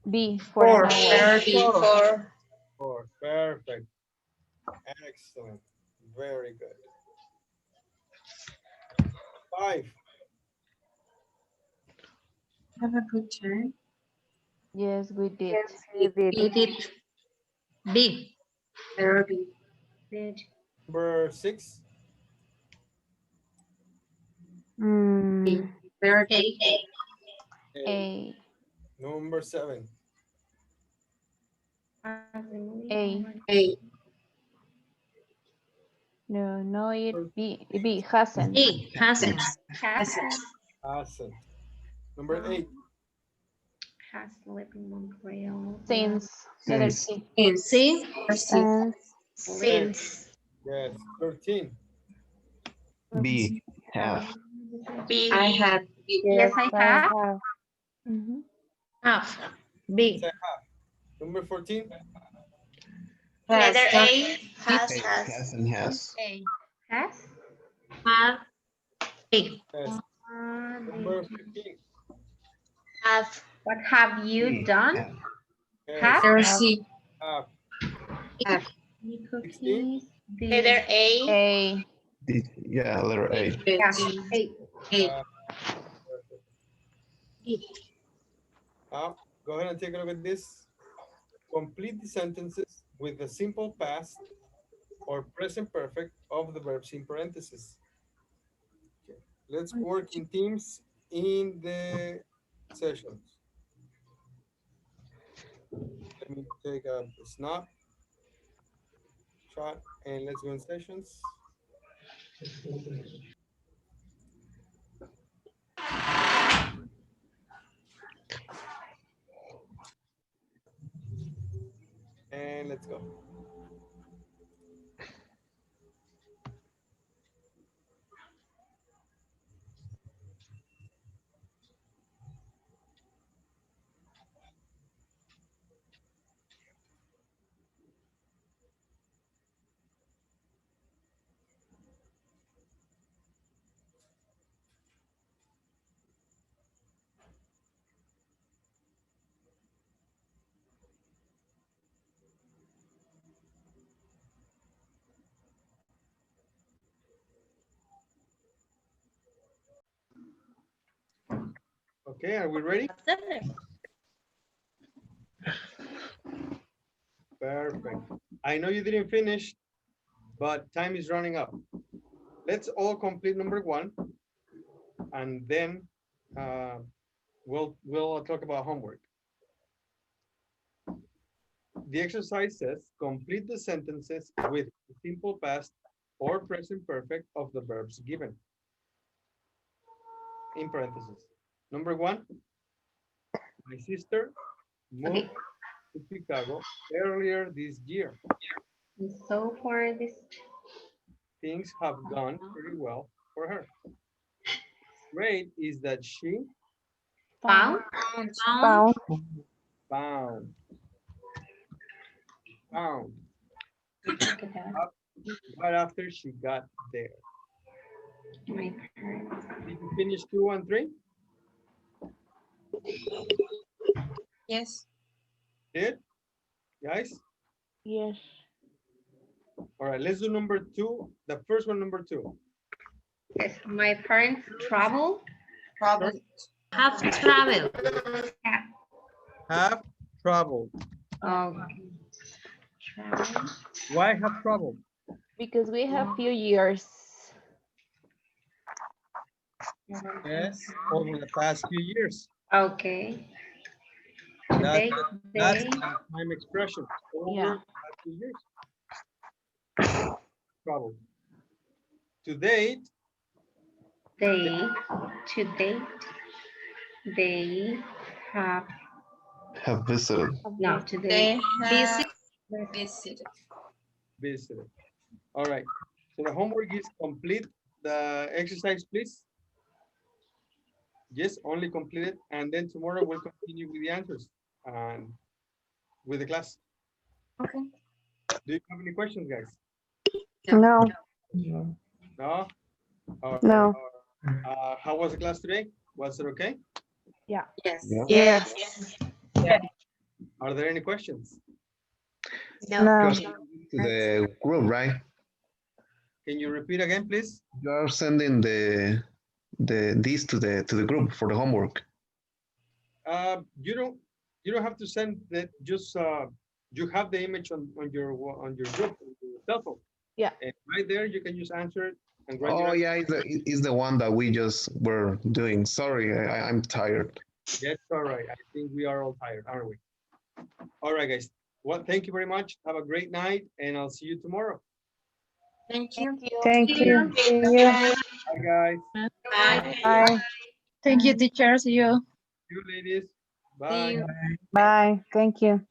B. For an Or hour. Before. 4. Perfect. Excellent. Very good. 5. have a good time. Yes, we did. Yes, he did. You did. B. There be. Did. Number 6. Mm, There A. be. A. Number 7. A. A. No, it B. B. Hasn't. E. Hasn't. Hasn't. Hasn't. Number 8. Has lived in Montreal. Since. Letter C. C. Or C. Since. Yes. 13. B. Have. B. I had. Yes, I have. Mhm. Have. B. Number 14. Letter Has. A. Has. A. Has. Has and has. A. Has. Have. A. Yes. Number 15. Have. What have you B. done? Have. Yes. Have. There C. Have. Have. Cookies. Letter A. A. Yeah, letter A. Yeah. A. A. Go ahead and take a look at this. Complete the sentences with the simple past or present perfect of the verbs in parentheses. Okay. Let's work in teams in the sessions. Let me take a snap shot and let's go in sessions. And let's go. Okay, are we ready? Perfect. I know you didn't finish, but time is running up. Let's all complete number 1, and then we'll talk about homework. The exercise says complete the sentences with the simple past or present perfect of the verbs given. In parentheses. Number 1, my sister moved to Chicago earlier this year. So for this. Things have gone pretty well for her. Great is that she Found. Found. found up right after she got there. My parents. Did you finish 2 and 3? Yes. Did? Guys? Yes. All right, let's do number 2. The first one, number 2. Yes. My parents travel. Traveled. Have traveled. Have traveled. Travel. Why have traveled? Because we have few years. Yes, over the past few years. Okay. That's They, that's they, a time expression. Over Yeah. the past few years. Traveled. To date, they, to date, they have, Have visited. no, to They date, have visited. visited. All right. So the homework is complete. The exercise, please. Yes, only completed. And then tomorrow we'll continue with the answers and with the class. Okay. Do you have any questions, guys? No. No? All right. No. How was the class today? Was it okay? Yeah. Yes. Yeah. Yes. Are there any questions? No. Just to the group, right? Can you repeat again, please? You are sending these to the group for the homework. You don't have to send that. Just you have the image on your group on your cell phone. Yeah. And right there you can just answer it and write Oh your yeah, it's the one that we just were doing. Sorry, I'm tired. That's all right. I think we are all tired, aren't we? All right, guys. Well, thank you very much. Have a great night, and I'll see you tomorrow. Thank you. Thank you. See you. Bye, guys. Bye. Bye. Thank you, teacher. See you. You ladies. See Bye. you. Bye. Thank you.